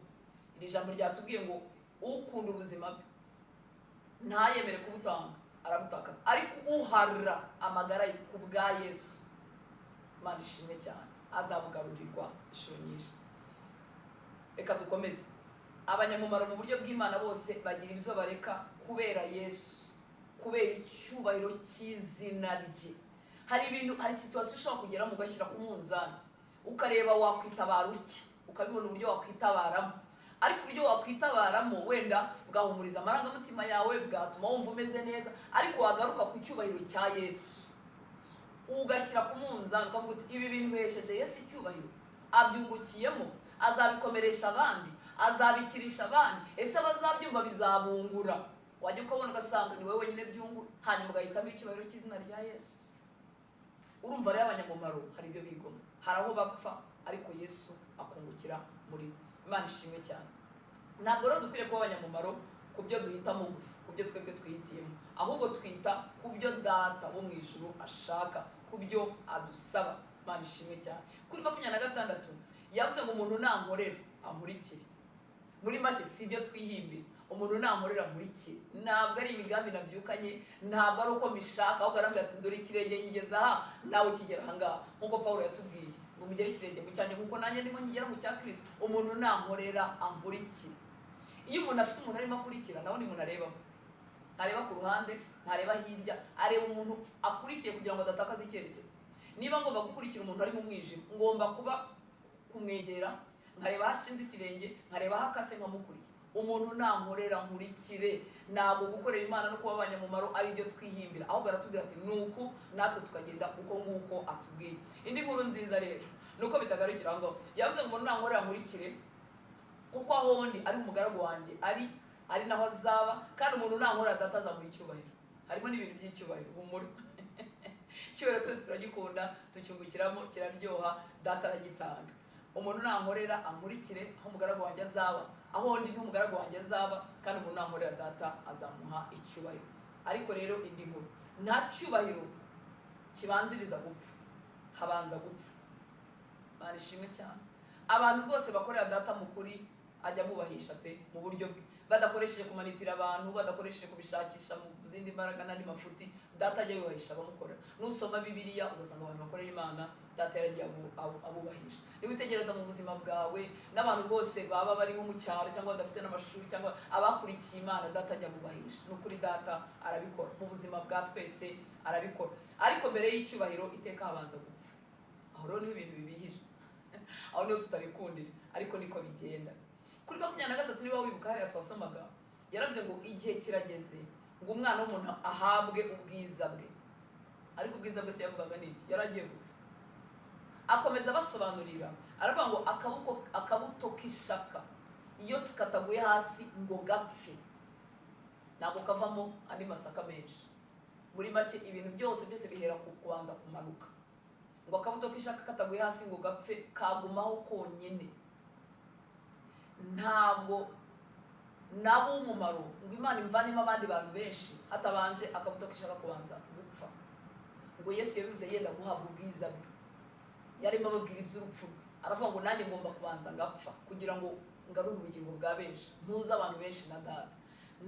S1: Iri jambo ryatubwiye ngo ukunda ubuzima bwe ntayemere kubutanga arabutakaza, ariko uharira amagara ye ku bwa Yesu, Imana ishimwe cyane, azabugarurirwa inshuro nyinshi. Reka dukomeze. Abanyamumaro mu buryo bw'Imana bose bagira ibyo bareka kubera Yesu, kubera icyubahiro cy'izina rye. Hari situation ushobora kugeramo ugashyira ku munzani, ukareba wakwitabara uki, ukabibona uburyo wakwitabaramo, ariko uburyo wakwitabaramo wenda bwahumuriza amarangamutima yawe, bwatuma wumva umeze neza, ariko wagaruka ku cyubahiro cya Yesu ugashyira ku munzani ukavuga uti ibi bintu bihesheje Yesu icyubahiro, abyungukiyemo, azabikomeresha abandi, azabikirisha abandi, ese abazabyumva bizabungura. Wajya ukabona ugasanga ni wowe wenyine byungura, hanyuma ugahitamo icyubahiro cy'izina rya Yesu. Urumva rero abanyamumaro hari ibyo bigomwa, hari aho bapfa ariko Yesu akungukira muri. Imana ishimwe cyane. Ntabwo rero dukwiriye kuba abanyamumaro ku byo duhitamo gusa, ku byo twebwe twihitiyemo, ahubwo twita ku byo Data wo mu ijuru ashaka, ku byo adusaba. Imana ishimwe cyane. Kuri 26 yavuze ngo umuntu nankorera amurikire. Muri make si ibyo twihimbira, umuntu nankorera amurikire. Ntabwo ari imigambi nabyukanye, ntabwo ari uko mishaka, ahubwo arambwira ati dore ikirenge ngigeze aha nawe kigera aha ngaha, nk'uko Pawulo yatubwiye ngo mugere ikirenge mu cyanjye nk'uko nanjye ndimo nkigera mu cya Kristo. Umuntu nankorera amurikire. Iyo umuntu afite umuntu arimo akurikira, nawe ni umuntu arebaho, ntareba ku ruhande, ntareba hirya, areba umuntu akurikiye kugira ngo adatakaza icyerekezo. Niba ngomba gukurikira umuntu ari mu mwijima, ngomba kuba kumwegera, nkareba hashinze ikirenge, nkareba hakase nkamukurikira. Umuntu nankorera nkurikire. Ntabwo gukorera Imana no kuba abanyamumaro ari ibyo twihimbira, ahubwo aratubwira ati nuko natwe tukagenda uko nguko atubwiye. Indi nkuru nziza rero nuko bitagarukira ngo yavuze ngo umuntu nankorera nkurikire, kuko aho ndi ari umugaragu wanjye ari naho azaba, kandi umuntu nankorera Data azamuha icyubahiro. Harimo n'ibintu by'icyubahiro, humura. Cyubahiro twese turagikunda, tucyungukiramo, kiraryoha, Data aragitanga. Umuntu nankorera amurikire, aho umugaragu wanjye azaba, aho ndi n'umugaragu wanjye azaba, kandi umuntu nankorera Data azamuha icyubahiro. Ariko rero indi nkuru, nta cyubahiro kibanziriza gupfa, habanza gupfa. Imana ishimwe cyane. Abantu bose bakorera Data mu kuri ajya mubahisha pe mu buryo bwe, badakoresheje kumanipira abantu, badakoresheje kubishakisha mu zindi mbaraga n'andi mafuti. Data ajya yubahisha abamukorera. Nusoma Bibiliya uzasanga abantu bakorera Imana Data yaragiye abubahisha. Niba utegereza mu buzima bwawe n'abantu bose baba bari mu cyaro cyangwa badafite n'amashuri cyangwa abakurikiye Imana, Data ajya abubahisha. Nukuri Data arabikora mu buzima bwa twese, arabikora. Ariko mbere y'icyubahiro iteka habanza gupfa. Aho rero ni ibintu bibihira. Aho niho tutabikundira, ariko niko bigenda. Kuri 23 niba wibuka hariya twasomaga, yaravuze ngo igihe kirageze ngo umwana w'umuntu ahabwe ubwiza bwe. Ariko ubwiza bwe se yavugaga n'iki? Yaragiye gupfa. Akomeza basobanurira, aravuga ngo akabuto k'ishaka iyo kataguye hasi ngo gapfe ntabwo kavamo andi masaka menshi. Muri make ibintu byose bihera ku kubanza kumanuka. Ngo akabuto k'ishaka kataguye hasi ngo gapfe, kagumaho konyine. ntabwo nabo umumaro ngo Imana imvanemo abandi bantu benshi hatabanje akabuto kishaka kubanza gupfa. Ngo Yesu yabivuze yenda guhabwa ubwiza bwe, yarimo ababwira iby'urupfu rwe, aravuga ngo nanjye ngomba kubanza ngapfa kugira ngo ngarure ubugingo bwa benshi, mpuze abantu benshi na Data.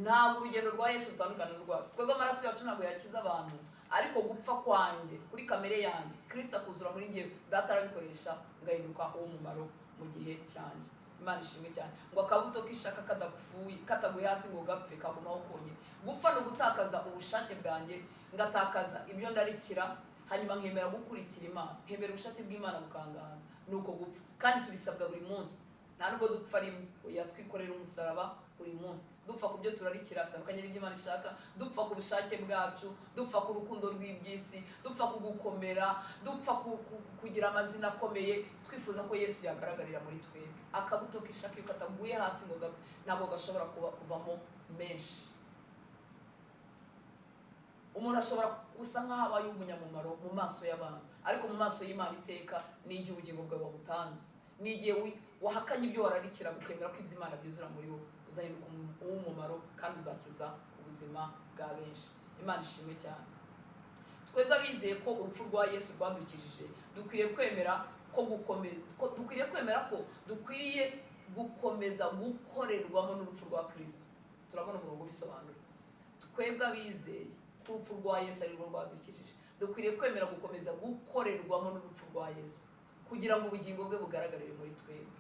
S1: Ntabwo urugendo rwa Yesu rutandukana n'urwacu. Twebwe amaraso yacu ntabwo yakiza abantu, ariko gupfa kwanjye kuri kamere yanjye, Kristo akuzura muri njyewe, Data arabikoresha ngahinduka uw'umumaro mu gihe cyanjye. Imana ishimwe cyane. Ngo akabuto k'ishaka kadapfuye kataguye hasi ngo gapfe kagumaho konyine. Gupfa no gutakaza ubushake bwanjye, ngatakaza ibyo ndarikira, hanyuma nkemera gukurikira Imana, nkemera ubushake bw'Imana bukanganza. Nuko gupfa kandi tubisabwa buri munsi, nta nubwo dupfa rimwe. Oya, twikorera umusaraba buri munsi, dupfa ku byo turarikira bitandukanye n'ibyo Imana ishaka, dupfa ku bushake bwacu, dupfa ku rukundo rw'iby'isi, dupfa ku gukomera, dupfa kugira amazina akomeye, twifuza ko Yesu yagaragarira muri twebwe. Akabuto k'ishaka iyo kataguye hasi ngo gapfe, ntabwo gashobora kuvamo menshi. Umuntu ashobora gusa nk'aho abaye umunyamumaro mu maso y'abantu, ariko mu maso y'Imana iteka ni igihe ubugingo bwawe wabutanze, ni igihe wahakanye ibyo wararikira, gukemera ko iby'Imana byuzura muri wowe, uzahinduka uw'umumaro kandi uzakiza ubuzima bwa benshi. Imana ishimwe cyane. Twebwe abizeye ko urupfu rwa Yesu rwadukijije, dukwiriye kwemera ko dukwiriye gukomeza gukorerwamo n'urupfu rwa Kristo. Turabona umurongo bisobanura. Twebwe abizeye ko urupfu rwa Yesu ari rwo rwadukijije, dukwiriye kwemera gukomeza gukorerwamo n'urupfu rwa Yesu kugira ngo ubugingo bwe bugaragarire muri twebwe.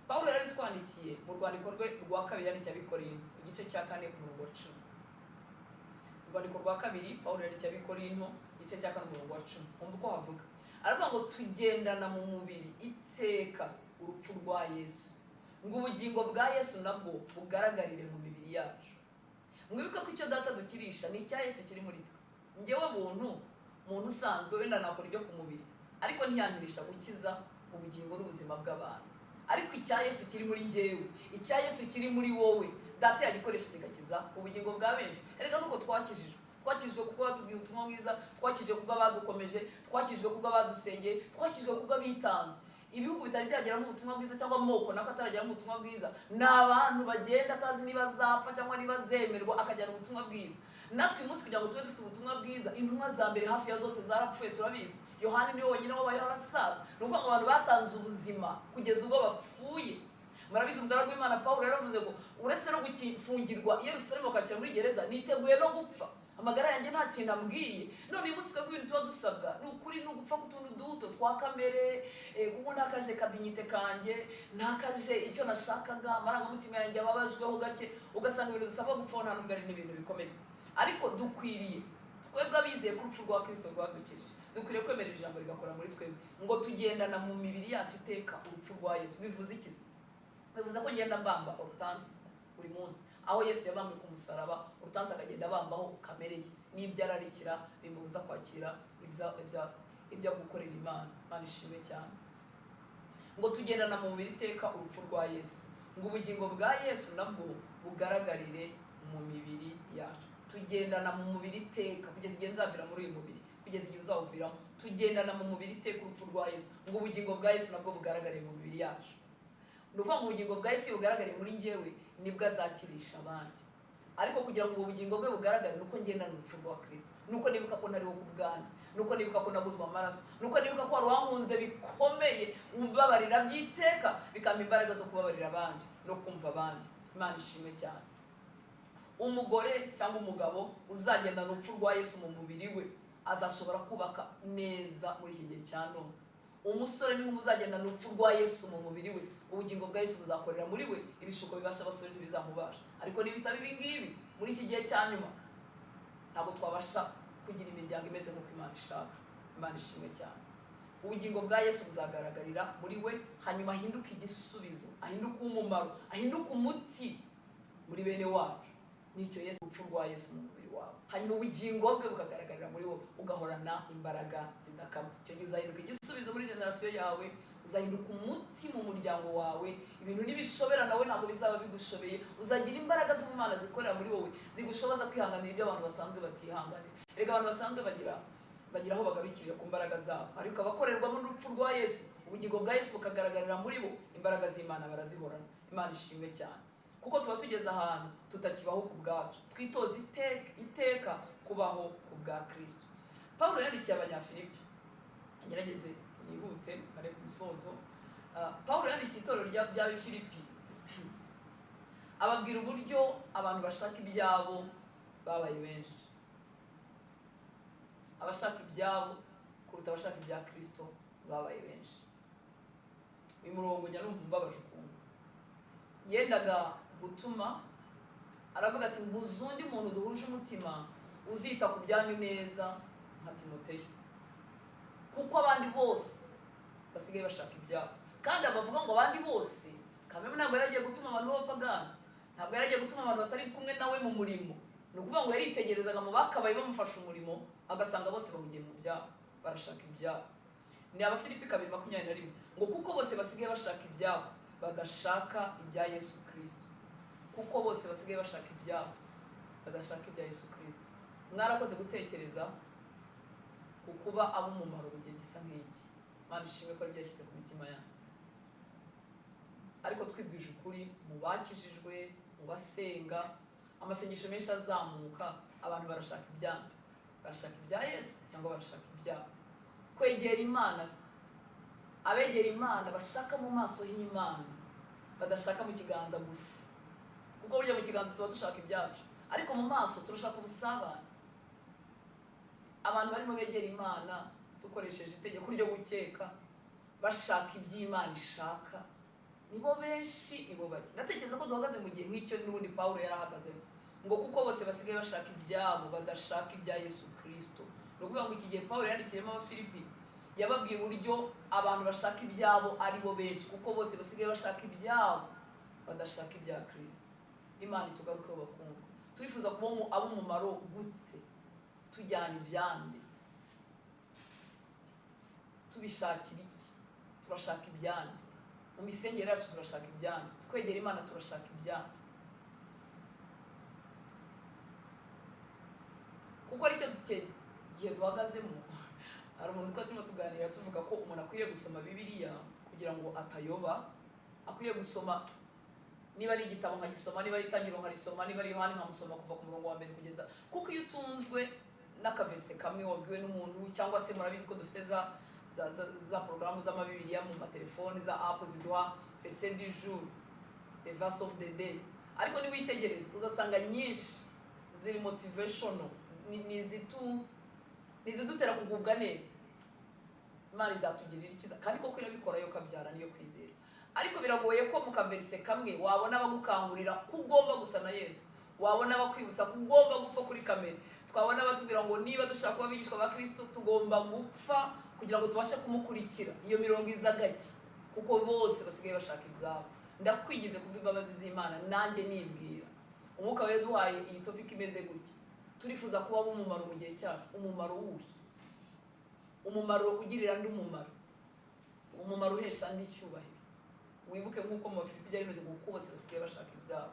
S1: Pawulo yarabitwandikiye mu rwandiko rwe rwa kabiri yandikiye Abikorinto igice cya 4 ku murongo wa 10. Urwandiko rwa kabiri Pawulo yandikiye Abikorinto igice cya 4 ku murongo wa 10. Umva uko havuga. Aravuga ngo tugendana mu mubiri iteka urupfu rwa Yesu, ngo ubugingo bwa Yesu nabwo bugaragarire mu mibiri yacu. Mwibuke ko icyo Data dukirisha ni icya Yesu kiri muri twe. Njyewe muntu usanzwe wenda nakora ibyo ku mubiri, ariko ntiyankirisha gukiza ubugingo n'ubuzima bw'abantu. Ariko icya Yesu kiri muri njyewe, icya Yesu kiri muri wowe, Data yagikoresha kigakiza ubugingo bwa benshi. Erega nuko twakijijwe kuko batubwiye ubutumwa bwiza, twakijijwe kuko abadukomeje, twakijijwe kuko abadusengeye, twakijijwe kuko abitanze. Ibihugu bitari byageramo ubutumwa bwiza cyangwa amoko nako atarageramo ubutumwa bwiza, ni abantu bagenda atazi niba azapfa cyangwa niba azemerwa akajyana ubutumwa bwiza. Natwe umunsi kugira ngo tube dufite ubutumwa bwiza, intumwa za mbere hafi ya zose zarapfuye, turabizi. Yohani niwe wenyine wabayeho arasaza. Ni ukuvuga ngo abantu batanze ubuzima kugeza ubwo bapfuye. Murabizi umugaragu w'Imana Pawulo yaravuze ngo uretse no gufungirwa i Yerusalemu akashyira muri gereza, niteguye no gupfa. Amagara yanjye nta kintu ambwiye. None uyu munsi twebwe ibintu tuba dusabwa ni ukuri, ni ugupfa ku tuntu duto twa kamere, kuko ntakaje kadinyite kanjye, ntakaje icyo nashakaga, amarangamutima yanjye ababajweho gake, ugasanga ibintu dusabwa gupfa nta nubwo ari n'ibintu bikomeye. Ariko dukwiriye, twebwe abizeye ko urupfu rwa Kristo rwadukijije, dukwiriye kwemera ijambo rigakora muri twebwe, ngo tugendana mu mibiri yacu iteka urupfu rwa Yesu. Bivuze iki? Bivuze ko ngenda mbamba Hortense buri munsi, aho Yesu yabambwe ku musaraba, Hortense akagenda bambaho kamere ye n'ibyo ararikira bimubuza kwakira ibyo gukorera Imana. Imana ishimwe cyane. Ngo tugendana mu mubiri iteka urupfu rwa Yesu, ngo ubugingo bwa Yesu nabwo bugaragarire mu mibiri yacu. Tugendana mu mubiri iteka kugeza igihe nzavira muri uyu mubiri, kugeza igihe uzawuviramo. Tugendana mu mubiri iteka urupfu rwa Yesu, ngo ubugingo bwa Yesu nabwo bugaragarire mu mibiri yacu. Nuvuga ngo ubugingo bwa Yesu bugaragare muri njyewe, nibwo azakirisha abandi. Ariko kugira ngo ubugingo bwe bugaragare, nuko ngendana urupfu rwa Kristo, nuko nibuka ko ntariho ku bwanjye, nuko nibuka ko naguzwe amaraso, nuko nibuka ko warankunze bikomeye, ubabarira by'iteka, bikampa imbaraga zo kubabarira abandi no kumva abandi. Imana ishimwe cyane. Umugore cyangwa umugabo uzagendana urupfu rwa Yesu mu mubiri we azashobora kubaka neza muri iki gihe cya none. Umusore ni nk'umuzagendana urupfu rwa Yesu mu mubiri we, ubugingo bwa Yesu buzakorera muri we, ibishuko bibasha abasore ntibizamubasha. Ariko nibitaba ibi ngibi muri iki gihe cya nyuma, ntabwo twabasha kugira imiryango imeze nk'uko Imana ishaka. Imana ishimwe cyane. Ubugingo bwa Yesu buzagaragarira muri we, hanyuma ahinduka igisubizo, ahinduka umumaro, ahinduka umuti muri bene wacu. Nicyo Yesu, urupfu rwa Yesu mu mubiri wawe, hanyuma ubugingo bwe bukagaragarira muri wowe, ugahorana imbaraga zidakama. Icyo gihe uzahinduka igisubizo muri generasiyo yawe, uzahinduka umuti mu muryango wawe, ibintu nibishobera nawe ntabwo bizaba bigushobeye. Uzagira imbaraga z'Imana zikorera muri wowe, zigushoboza kwihanganira ibyo abantu basanzwe batihanganira. Erega abantu basanzwe bagira aho bagarukirira ku mbaraga zabo, ariko abakorerwamo n'urupfu rwa Yesu, ubugingo bwa Yesu bukagaragarira muri bo, imbaraga z'Imana barazihorana. Imana ishimwe cyane, kuko tuba tugeze ahantu tutakibaho ku bwacu, twitoza iteka kubaho ku bwa Kristo. Pawulo yandikiye Abanyafilipi, ngerageze nihute ari ku musozo. Pawulo yandikiye itorero ry'Abafilipi ababwira uburyo abantu bashaka ibyabo babaye benshi, abashaka ibyabo kuruta abashaka ibya Kristo babaye benshi. Uyu murongo njya numva umbabaje ukuntu yendaga gutuma, aravuga ati mbuze undi muntu duhuje umutima uzita ku byanyu neza nka Timoteyo, kuko abandi bose basigaye bashaka ibyabo. Kandi abavuga ngo abandi bose, Kameme ntabwo yaragiye gutuma abantu b'abapagani, ntabwo yaragiye gutuma abantu batari kumwe nawe mu murimo. Ni ukuvuga ngo yaritegerezaga mu bakabaye bamufasha umurimo, agasanga bose bahugiye mu byabo, barashaka ibyabo. Ni Abafilipi 2:21 ngo kuko bose basigaye bashaka ibyabo badashaka ibya Yesu Kristo, kuko bose basigaye bashaka ibyabo badashaka ibya Yesu Kristo. Mwarakoze gutekereza ku kuba ab'umumaro mu gihe gisa nk'iki. Imana ishimwe ko byashyize ku mitima yanyu. Ariko twibwije ukuri, mu bakijijwe, mu basenga, amasengesho menshi azamuka, abantu barashaka ibyando, barashaka ibya Yesu cyangwa barashaka ibyabo. Kwegera Imana, abegera Imana bashaka mu maso y'Imana, badashaka mu kiganza gusa, kuko burya mu kiganza tuba dushaka ibyacu, ariko mu maso turashaka ubusabane. Abantu barimo begera Imana dukoresheje itegeko ryo gukeka, bashaka iby'Imana ishaka, nibo benshi, nibo bake. Natekereza ko duhagaze mu gihe nk'icyo n'ubundi Pawulo yarahagazemo, ngo kuko bose basigaye bashaka ibyabo badashaka ibya Yesu Kristo. Ni ukuvuga ngo iki gihe Pawulo yandikiyemo Abafilipi yababwiye uburyo abantu bashaka ibyabo ari bo benshi, kuko bose basigaye bashaka ibyabo badashaka ibya Kristo. Imana itugarukeho bakundwa. Turifuza kuba ab'umumaro gute? Tujyana ibyande, tubishakira iki? Turashaka ibyande. Mu misengere yacu turashaka ibyande, twegera Imana turashaka ibyande, kuko aricyo gihe duhagazemo. Hari umuntu turimo tuganira tuvuga ko umuntu akwiriye gusoma Bibiliya kugira ngo atayoba, akwiriye gusoma, niba ari igitabo nkagisoma, niba ari Itangiriro nkarisoma, niba ari Yohana nkamusoma kuva ku murongo wa mbere kugeza, kuko iyo utunzwe n'akaverse kamwe wabwiwe n'umuntu, cyangwa se murabizi ko dufite za porogaramu z'amabibiliya mu matelefoni, za app ziduha verset du jour, the verse of the day, ariko niwitegereza uzasanga nyinshi ziri motivational, nizidutera kugubwa neza. Imana izatugirira ikiza, kandi koko irabikora yo kabyara niyo kwizera. Ariko biragoye ko mu kaverse kamwe wabona abagukangurira ko ugomba gusa na Yesu, wabona abakwibutsa ko ugomba gupfa kuri kamere, twabona batubwira ngo niba dushaka kuba abigishwa ba Kristo tugomba gupfa kugira ngo tubashe kumukurikira. Iyo mirongo izagaki, kuko bose basigaye bashaka ibyabo. Ndakwigize kubw'imbabazi z'Imana, nanjye nibwira umwuka wera duhaye iyi topic imeze gutya. Turifuza kuba umumaro mu gihe cyacu. Umumaro wuhi? Umumaro ugirira ndi umumaro, umumaro uhesha ndi icyubahiro. Wibuke nk'uko mu Bafilipi byari bimeze, kuko bose basigaye bashaka ibyabo.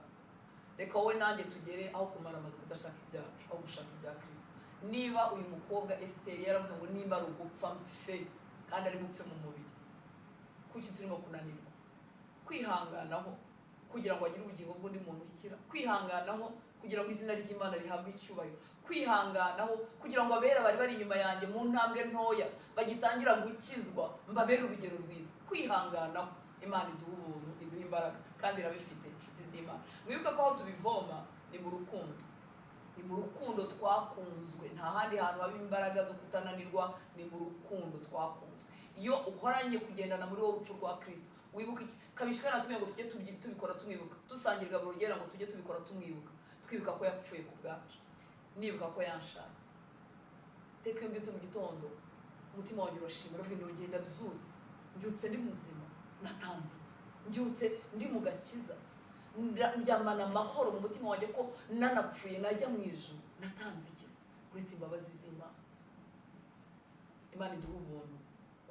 S1: Reka wowe nanjye tugere aho kumara amaze kudashaka ibyacu, aho gushaka ibya Kristo. Niba uyu mukobwa Esther yaravuze ngo nimba ari ugupfa mfe, kandi ari gupfe mu mubiri, kuki turimo kunanirwa? Kwihanganaho kugira ngo agire ubugingo bw'undi muntu ukira, kwihanganaho kugira ngo izina ry'Imana rihabwe icyubahiro, kwihanganaho kugira ngo abera bari bari inyuma yanjye mu ntambwe ntoya bagitangira gukizwa mbabere urugero rwiza. Kwihanganaho Imana iduha ubuntu, iduha imbaraga, kandi irabifite inshuti z'Imana. Mwibuke ko aho tubivoma ni mu rukundo, ni mu rukundo twakunzwe. Nta handi hantu haba imbaraga zo kutananirwa, ni mu rukundo twakunzwe. Iyo uhoranye kugendana muri wowe urupfu rwa Kristo, wibuke iki? Kabishikana tumwe ngo tujye tubikora tumwibuka, dusangira igaburo ryera ngo tujye tubikora tumwibuka, twibuka ko yapfuye ku bwacu, nibuka ko yanshatse. Teka iyo mbyutse mu gitondo umutima wanjye urashima, uravuga ngo ngenda byutse, mbyutse ndi muzima, natanze iki? Mbyutse ndi mu gakiza, ndyamana amahoro mu mutima wanjye ko nanapfuye najya mu ijuru, natanze iki? Uretse imbabazi z'Imana. Imana iduha ubuntu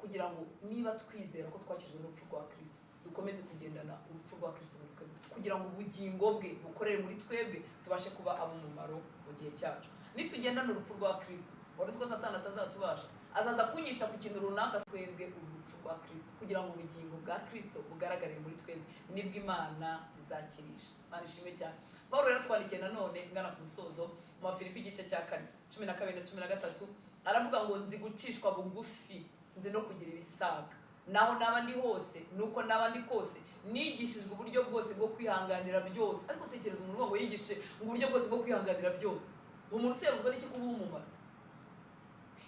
S1: kugira ngo niba twizera ko twakijwe n'urupfu rwa Kristo, dukomeze kugendana urupfu rwa Kristo muri twebwe, kugira ngo ubugingo bwe bukorere muri twebwe, tubashe kuba ab'umumaro mu gihe cyacu. Nitugendana urupfu rwa Kristo, wari uzi ko Satani atazatubasha, azaza kunyica ku kintu runaka. Twebwe urupfu rwa Kristo kugira ngo ubugingo bwa Kristo bugaragare muri twebwe, nibwo Imana izakirisha. Imana ishimwe cyane. Paulo rero twandikiye nanone ngana ku musozo mu Filipi igice cya 4:12 na 13 aravuga ngo nzi gucishwa bugufi, nzi no kugira ibisaga, naho n'abandi hose nuko n'abandi kose nigishijwe uburyo bwose bwo kwihanganira byose. Ariko tekereza umuntu ngo yigishe uburyo bwose bwo kwihanganira byose, umuntu usebuzwa n'iki kuba umumaro?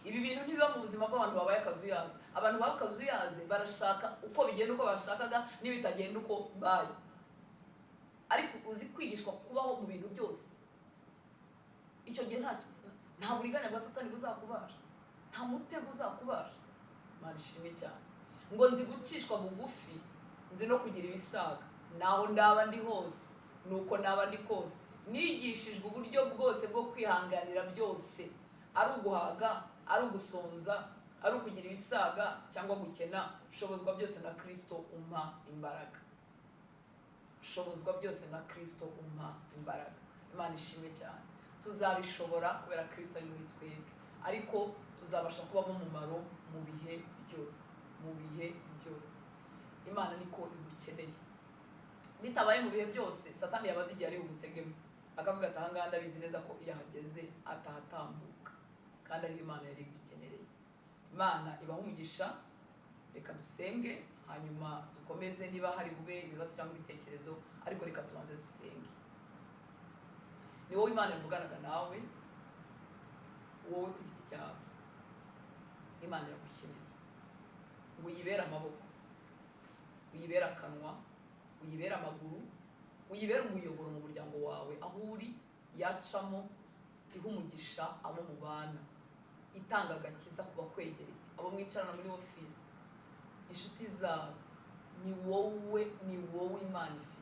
S1: Ibi bintu ntibiba mu buzima bw'abantu babaye akazuyaze. Abantu bakazuyaze barashaka uko bigenda uko bashakaga n'ibitagenda uko baye. Ariko uzi kwigishwa kubaho mu bintu byose, icyo gihe nta buriganya bwa Satani buzakubasha, nta mutego uzakubasha. Imana ishimwe cyane. Ngo nzi gucishwa bugufi, nzi no kugira ibisaga, naho ndaba ndi hose nuko naba ndi kose nigishijwe uburyo bwose bwo kwihanganira byose, ari uguhaga, ari ugusonza, ari ukugira ibisaga cyangwa gukena. Shobozwa byose na Kristo umpa imbaraga. Shobozwa byose na Kristo umpa imbaraga. Imana ishimwe cyane. Tuzabishobora kubera Kristo ari muri twebwe, ariko tuzabasha kuba mu mumaro mu bihe byose, mu bihe byose. Imana niko igukeneye. Bitabaye mu bihe byose, Satani yabaza igihe ari bugutegemo, akavuga ati ahangaha ndabizi neza ko yahageze atahatambuka, kandi ari Imana yari igukenereye. Imana ibaha umugisha. Reka dusenge hanyuma dukomeze, niba hari bube ibibazo cyangwa ibitekerezo, ariko reka tubanze dusenge. Ni wowe Imana yavuganaga nawe, wowe ku giti cyawe. Imana iragukeneye. Uyibera amaboko, uyibera akanwa, uyibera amaguru, uyibera umuyoboro mu muryango wawe aho uri, yacamo ihumugisha abo mubana, itanga agakiza kuba kwegereye, abo mwicarana muri office, inshuti zawe. Ni wowe Imana ifite.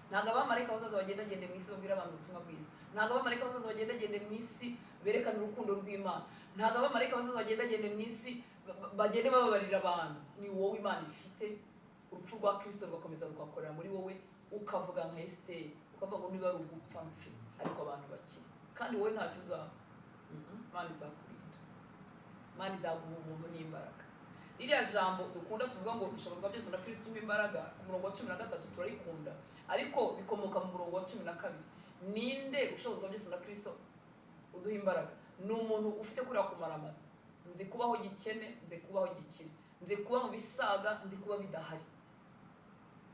S1: Ntago abamarayika bazaza bagendagende mu isi babwira abantu ubutumwa bwiza, ntago abamarayika bazaza bagendagende mu isi berekana urukundo rw'Imana, ntago abamarayika bazaza bagendagende mu isi bagende bababarira abantu. Ni wowe Imana ifite. Urupfu rwa Kristo rugakomeza rukakorera muri wowe, ukavuga nka Esiteri, ukavuga ngo niba ari ugupfa mfe ariko abantu bakiri, kandi wowe ntacyo uzaba. Imana izakurinda, Imana izaguha ubuntu n'imbaraga. Iriya jambo dukunda tuvuga ngo ushobozwa byose na Kristo umpa imbaraga, ku murongo wa 13 turarikunda, ariko bikomoka mu murongo wa 12. Ninde ushobozwa byose na Kristo uduha imbaraga? Ni umuntu ufite kurira kumaramaza, nzi kubaho gikene, nzi kubaho gikire, nzi kuba mu bisaga, nzi kuba bidahari.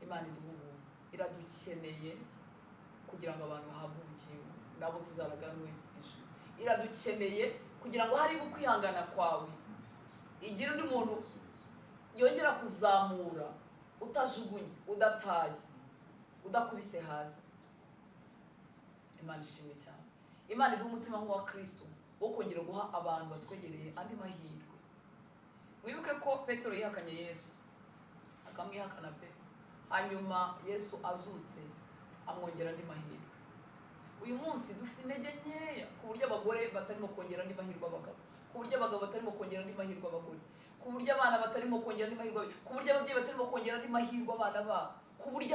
S1: Imana iduha ubuntu, iradukeneye kugira ngo abantu bahabwe ubugingo, nabo tuzaraganwe ijuru. Iradukeneye kugira ngo hari ukwihangana kwawe, igira undi muntu yongera kuzamura, utajugunye, udataye, udakubise hasi. Imana ishimwe cyane. Imana iduha umutima nk'uwa Kristo wo kongera guha abantu batwegereye andi mahirwe. Wibuke ko Petero yihakanye Yesu, akamwihakana pe, hanyuma Yesu azutse amwongera andi mahirwe. Uyu munsi dufite intege nkeya ku buryo abagore batarimo kongera andi mahirwe abagabo, ku buryo abagabo batarimo kongera andi mahirwe abagore, ku buryo abana batarimo kongera andi mahirwe, ku buryo ababyeyi batarimo kongera andi mahirwe abana babo, ku buryo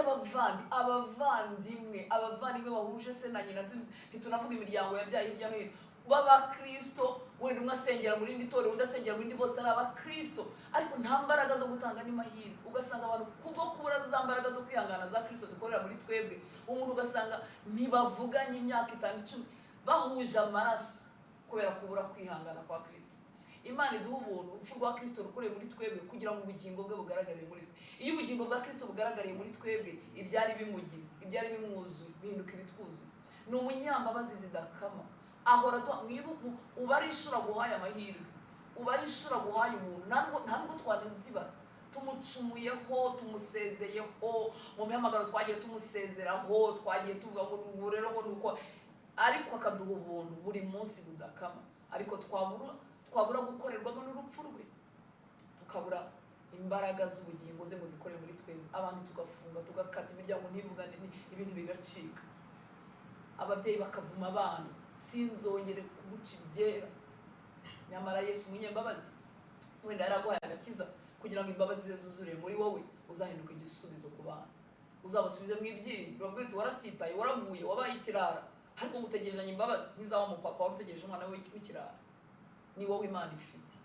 S1: abavandimwe bahuje se na nyina, ntitunavuga imiryango yabyaye hirya no hino, b'Abakristo, wenda umwe asengera mu rindi torero, undi asengera mu rindi, bose ari Abakristo, ariko nta mbaraga zo gutanga andi mahirwe. Ugasanga abantu kubwo kubura za mbaraga zo kwihangana za Kristo dukorera muri twebwe, umuntu ugasanga ntibavuganye imyaka 5-10 bahuje amaraso kubera kubura kwihangana kwa Kristo. Imana iduha ubuntu, urupfu rwa Kristo rukoreye muri twebwe kugira ngo ubugingo bwe bugaragare muri twe. Iyo ubugingo bwa Kristo bugaragariye muri twebwe, ibyari bimugize, ibyari bimwuzuye bihinduka ibitwuzuye. Ni umunyambabazi zidakama, ahora mwibuka ubarishura guhaye amahirwe, ubarishura guhaye umuntu, ntabwo twanezibara. Tumucumuyeho, tumusezeyeho, mu mihamagaro twagiye tumusezeraho, twagiye tuvuga ngo rero ngo nuko, ariko akaduha ubuntu buri munsi budakama. Ariko twabura gukorerwamo n'urupfu rwe, tukabura imbaraga z'ubugingo ze ngo zikore muri twebwe, abantu tugafunga, tugakata imiryango ntivugane, ibintu bigacika, ababyeyi bakavuma abana, sinzongere kuguca ibyera. Nyamara Yesu umunyembabazi, wenda yaraguhaye agakiza kugira ngo imbabazi ze zuzure muri wowe, uzahinduka igisubizo ku bana, uzabasubize mu ibyiringiro, babwire uti warasitaye, waraguye, wabaye ikirara, ariko ngutegerezanye imbabazi nk'izaho mu papa wari utegereje umwana we w'ikirara. Ni wowe Imana ifite.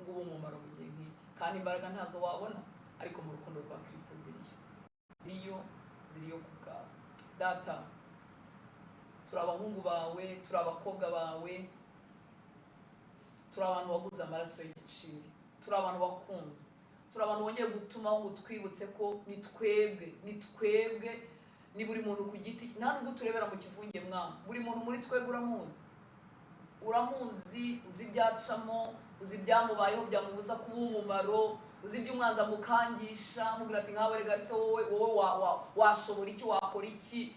S1: ngo ube umumaro mu gihe nk'iki. Kandi imbaraga ntazo wabona, ariko mu rukundo rwa Kristo ziriyo ku bwawe. Data, turi abahungu bawe, turi abakobwa bawe, turi abantu waguze amaraso y'igiciro, turi abantu wakunze, turi abantu wongeye gutuma ngo twibutse ko ni twebwe ni buri muntu ku giti. Nta nubwo turebera mu kivunge mwana, buri muntu muri twebwe uramuzi, uzi ibyacamo, uzi ibyamubayeho byamubuza kuba umumaro, uzi ibyo umwanza mukangisha mubwira ati nkawe rega se wowe washobora iki, wakora iki,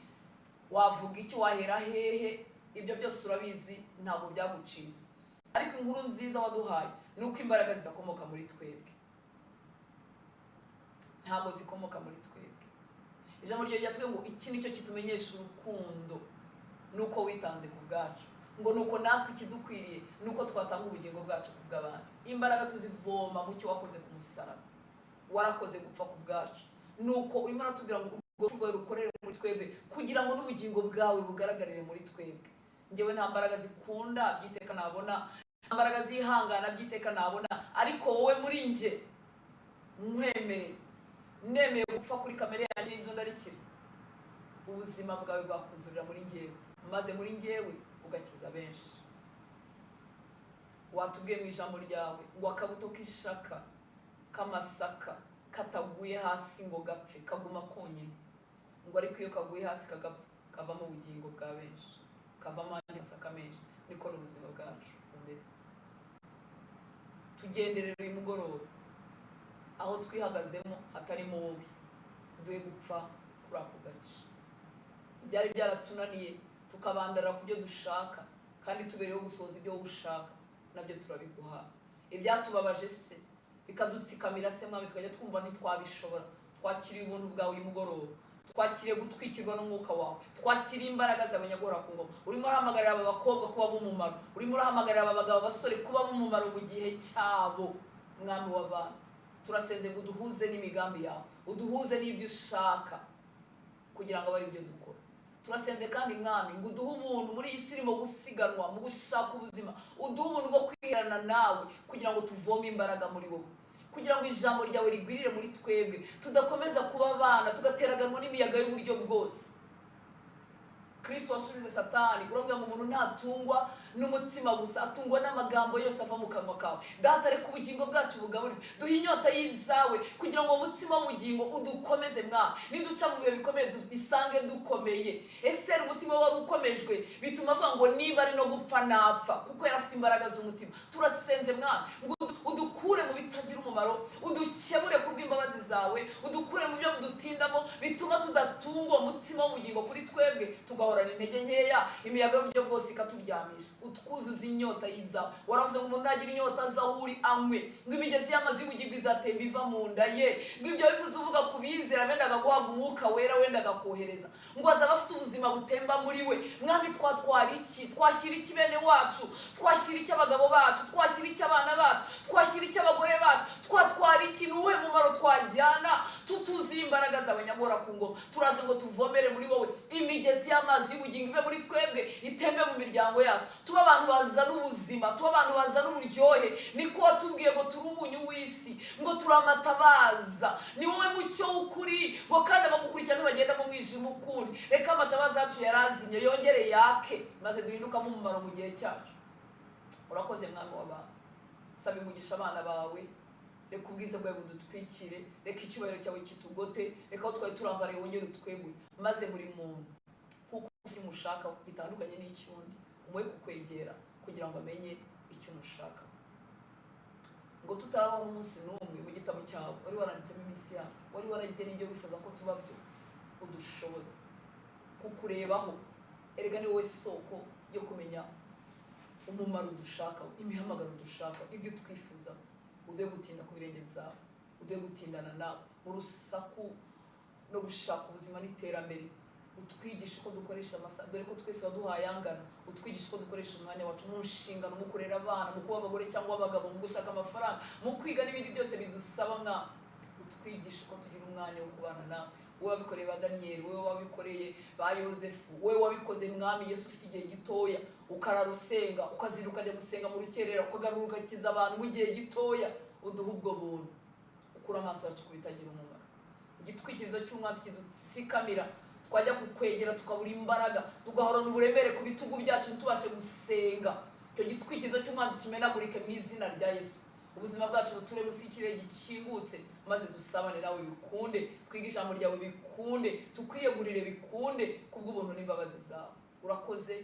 S1: wavuga iki, wahera hehe. Ibyo byose urabizi, ntabwo byagucitse. Ariko inkuru nziza waduhaye ni uko imbaraga zidakomoka muri twebwe, ntabwo zikomoka muri twebwe. Ijambo ryo ryatwe ngo iki nicyo kitumenyesha urukundo, nuko witanze ku bwacu, ngo nuko natwe ikidukwiriye nuko twatanga ubugingo bwacu ku bw'abandi. Imbaraga tuzivoma mu cyo wakoze ku musaraba, warakoze gupfa ku bwacu, nuko urimo aratubwira ngo urwo rwawe rukorere muri twebwe kugira ngo n'ubugingo bwawe bugaragarire muri twebwe. Njyewe nta mbaraga zikunda byiteka nabona, nta mbaraga zihangana byiteka nabona, ariko wowe muri nje nemeye gupfa kuri kamere yanjye n'ibyo ndarikira. Ubuzima bwawe bwakuzurira muri njyewe, maze muri njyewe ugakiza benshi. Watubwiye mu ijambo ryawe ngo akabuto k'ishaka k'amasaka kataguye hasi ngo gapfe, kaguma konyine, ngo ariko iyo kaguye hasi kagapfa kavamo ubugingo bwa benshi, kavamo andi masaka menshi. Niko n'ubuzima bwacu bumeze. Tugenderere uyu mugoroba aho twihagazemo hatarimo wowe, duhe gupfa kuri ako gace. Ibyari byaratunaniye tukabandarira ku byo dushaka, kandi tubereyeho gusohoza ibyo wowe ushaka, nabyo turabiguha. Ibyatubabaje se bikadutsikamira se mwami, tukajya twumva ntitwabishobora, twakiriye ubuntu bwawe uyu mugoroba, twakiriye gutwikirwa n'umwuka wawe, twakiriye imbaraga zawe nyagora ku ngoma. Urimo urahamagarira aba bakobwa kuba b'umumaro, urimo urahamagarira aba bagabo basore kuba b'umumaro mu gihe cyabo. Mwami w'abantu, turasenze ngo uduhuze n'imigambi yawe, uduhuze n'ibyo ushaka, kugira ngo abe ari byo dukora. Turasenze kandi mwami ngo uduhe ubuntu muri iyi si irimo gusiganwa mu gushaka ubuzima, uduhe ubuntu bwo kwiherana nawe kugira ngo tuvome imbaraga muri wowe, kugira ngo ijambo ryawe rigwirire muri twebwe, tudakomeza kuba abana tugateraganwa n'imiyaga y'uburyo bwose. Kristo wasubize Satani, urambwira ngo umuntu ntatungwa n'umutima gusa, atungwa n'amagambo yose ava mu kanwa kawe. Data, reka ubugingo bwacu bugaburire, duhe inyota y'ibyawe kugira ngo umutima w'ubugingo udukomeze mwami. Niduca mu bihe bikomeye bisange dukomeye. Ese umutima wari ukomejwe bituma avuga ngo niba ari no gupfa napfa, kuko yari afite imbaraga z'umutima. Turasenze mwami ngo udukure mu bitagira umumaro, udukebure kubw'imbabazi zawe, udukure mu byo dutindamo bituma tudatungwa umutima w'ubugingo kuri twebwe, tugahorana intege nkeya, imiyaga y'uburyo bwose ikaturyamisha. Utwuzuza inyota y'ibyawe. Waravuze ngo umuntu nagira inyota azahuri anywe, ngo imigezi y'amazi y'ubugingo izatemba iva mu nda ye. Ngo ibyo bivuze uvuga ku bizera bendaga guhabwa umwuka wera wendaga kohereza, ngo azaba afite ubuzima butemba muri we. Mwami, twatwara iki? Twashyira iki bene wacu? Twashyira iki abagabo bacu? Twashyira iki abana bacu? Twashyira iki abagore bacu? Twatwara iki? Nuwe mumaro twajyana tutuzuye imbaraga zawe nyagora ku ngoma. Turaje ngo tuvomere muri wowe imigezi y'amazi y'ubugingo ive muri twebwe, itembe mu miryango yacu. Tuba abantu bazana ubuzima, tuba abantu bazana uburyohe. Niko watubwiye ngo turi umunyu w'isi, ngo turi amatabaza. Ni wowe mucyo w'ukuri, ngo kandi abagukurikira ntibagenda mu mwijima ukundi. Reka amatabaza yacu yarazimye yongere yake, maze duhindukamo umumaro mu gihe cyacu. Urakoze mwami w'abantu. Saba umugisha abana bawe, reka ubwiza bwawe budutwikire, reka icyubahiro cyawe kitugote, reka aho twari turambariye wongere utweguye, maze buri muntu kuko ufite umushaka bitandukanye n'icyundi, umuhe kukwegera kugira ngo amenye icyo umushaka. Ngo tutarabaho n'umunsi n'umwe mu gitabo cyawe wari waranditsemo iminsi yacu, wari waragena ibyo wifuza ko tuba byo, udushoboze kukurebaho. Erega ni wowe soko yo kumenya umumaro dushaka, imihamagaro dushaka, ibyo twifuza. Uduhe gutinda ku birenge byawe, uduhe gutindana nawe mu rusaku no gushaka ubuzima n'iterambere. Utwigisha uko dukoresha amasaha, dore ko twese waduhaye angana. Utwigisha uko dukoresha umwanya wacu mu nshingano, mu kurera abana, mu kuba abagore cyangwa abagabo, mu gushaka amafaranga, mu kwiga n'ibindi byose bidusaba mwami. Utwigisha uko tugira umwanya wo kubana nawe, wowe wabikoreye ba Daniyeli, wowe wabikoreye ba Yosefu, wowe wabikoze mwami Yesu ufite igihe gitoya ukararusenga ukaziruka ukajya gusenga mu rukerera ukagaruka ugakiza abantu mu gihe gitoya. Uduha ubwo buntu, ukura amaso yacu kubitagira umumaro. Igitwikirizo cy'umwanzi kidutsikamira, twajya kukwegera tukabura imbaraga, tugahorana uburemere ku bitugu byacu ntitubashe gusenga. Icyo gitwikirizo cy'umwanzi kimenagurike mu izina rya Yesu. Ubuzima bwacu buture munsi y'ikirere gikingutse, maze dusabane nawe bikunde, twiga ijambo ryawe bikunde, tukwiyegurire bikunde kubw'ubuntu n'imbabazi zawe. Urakoze.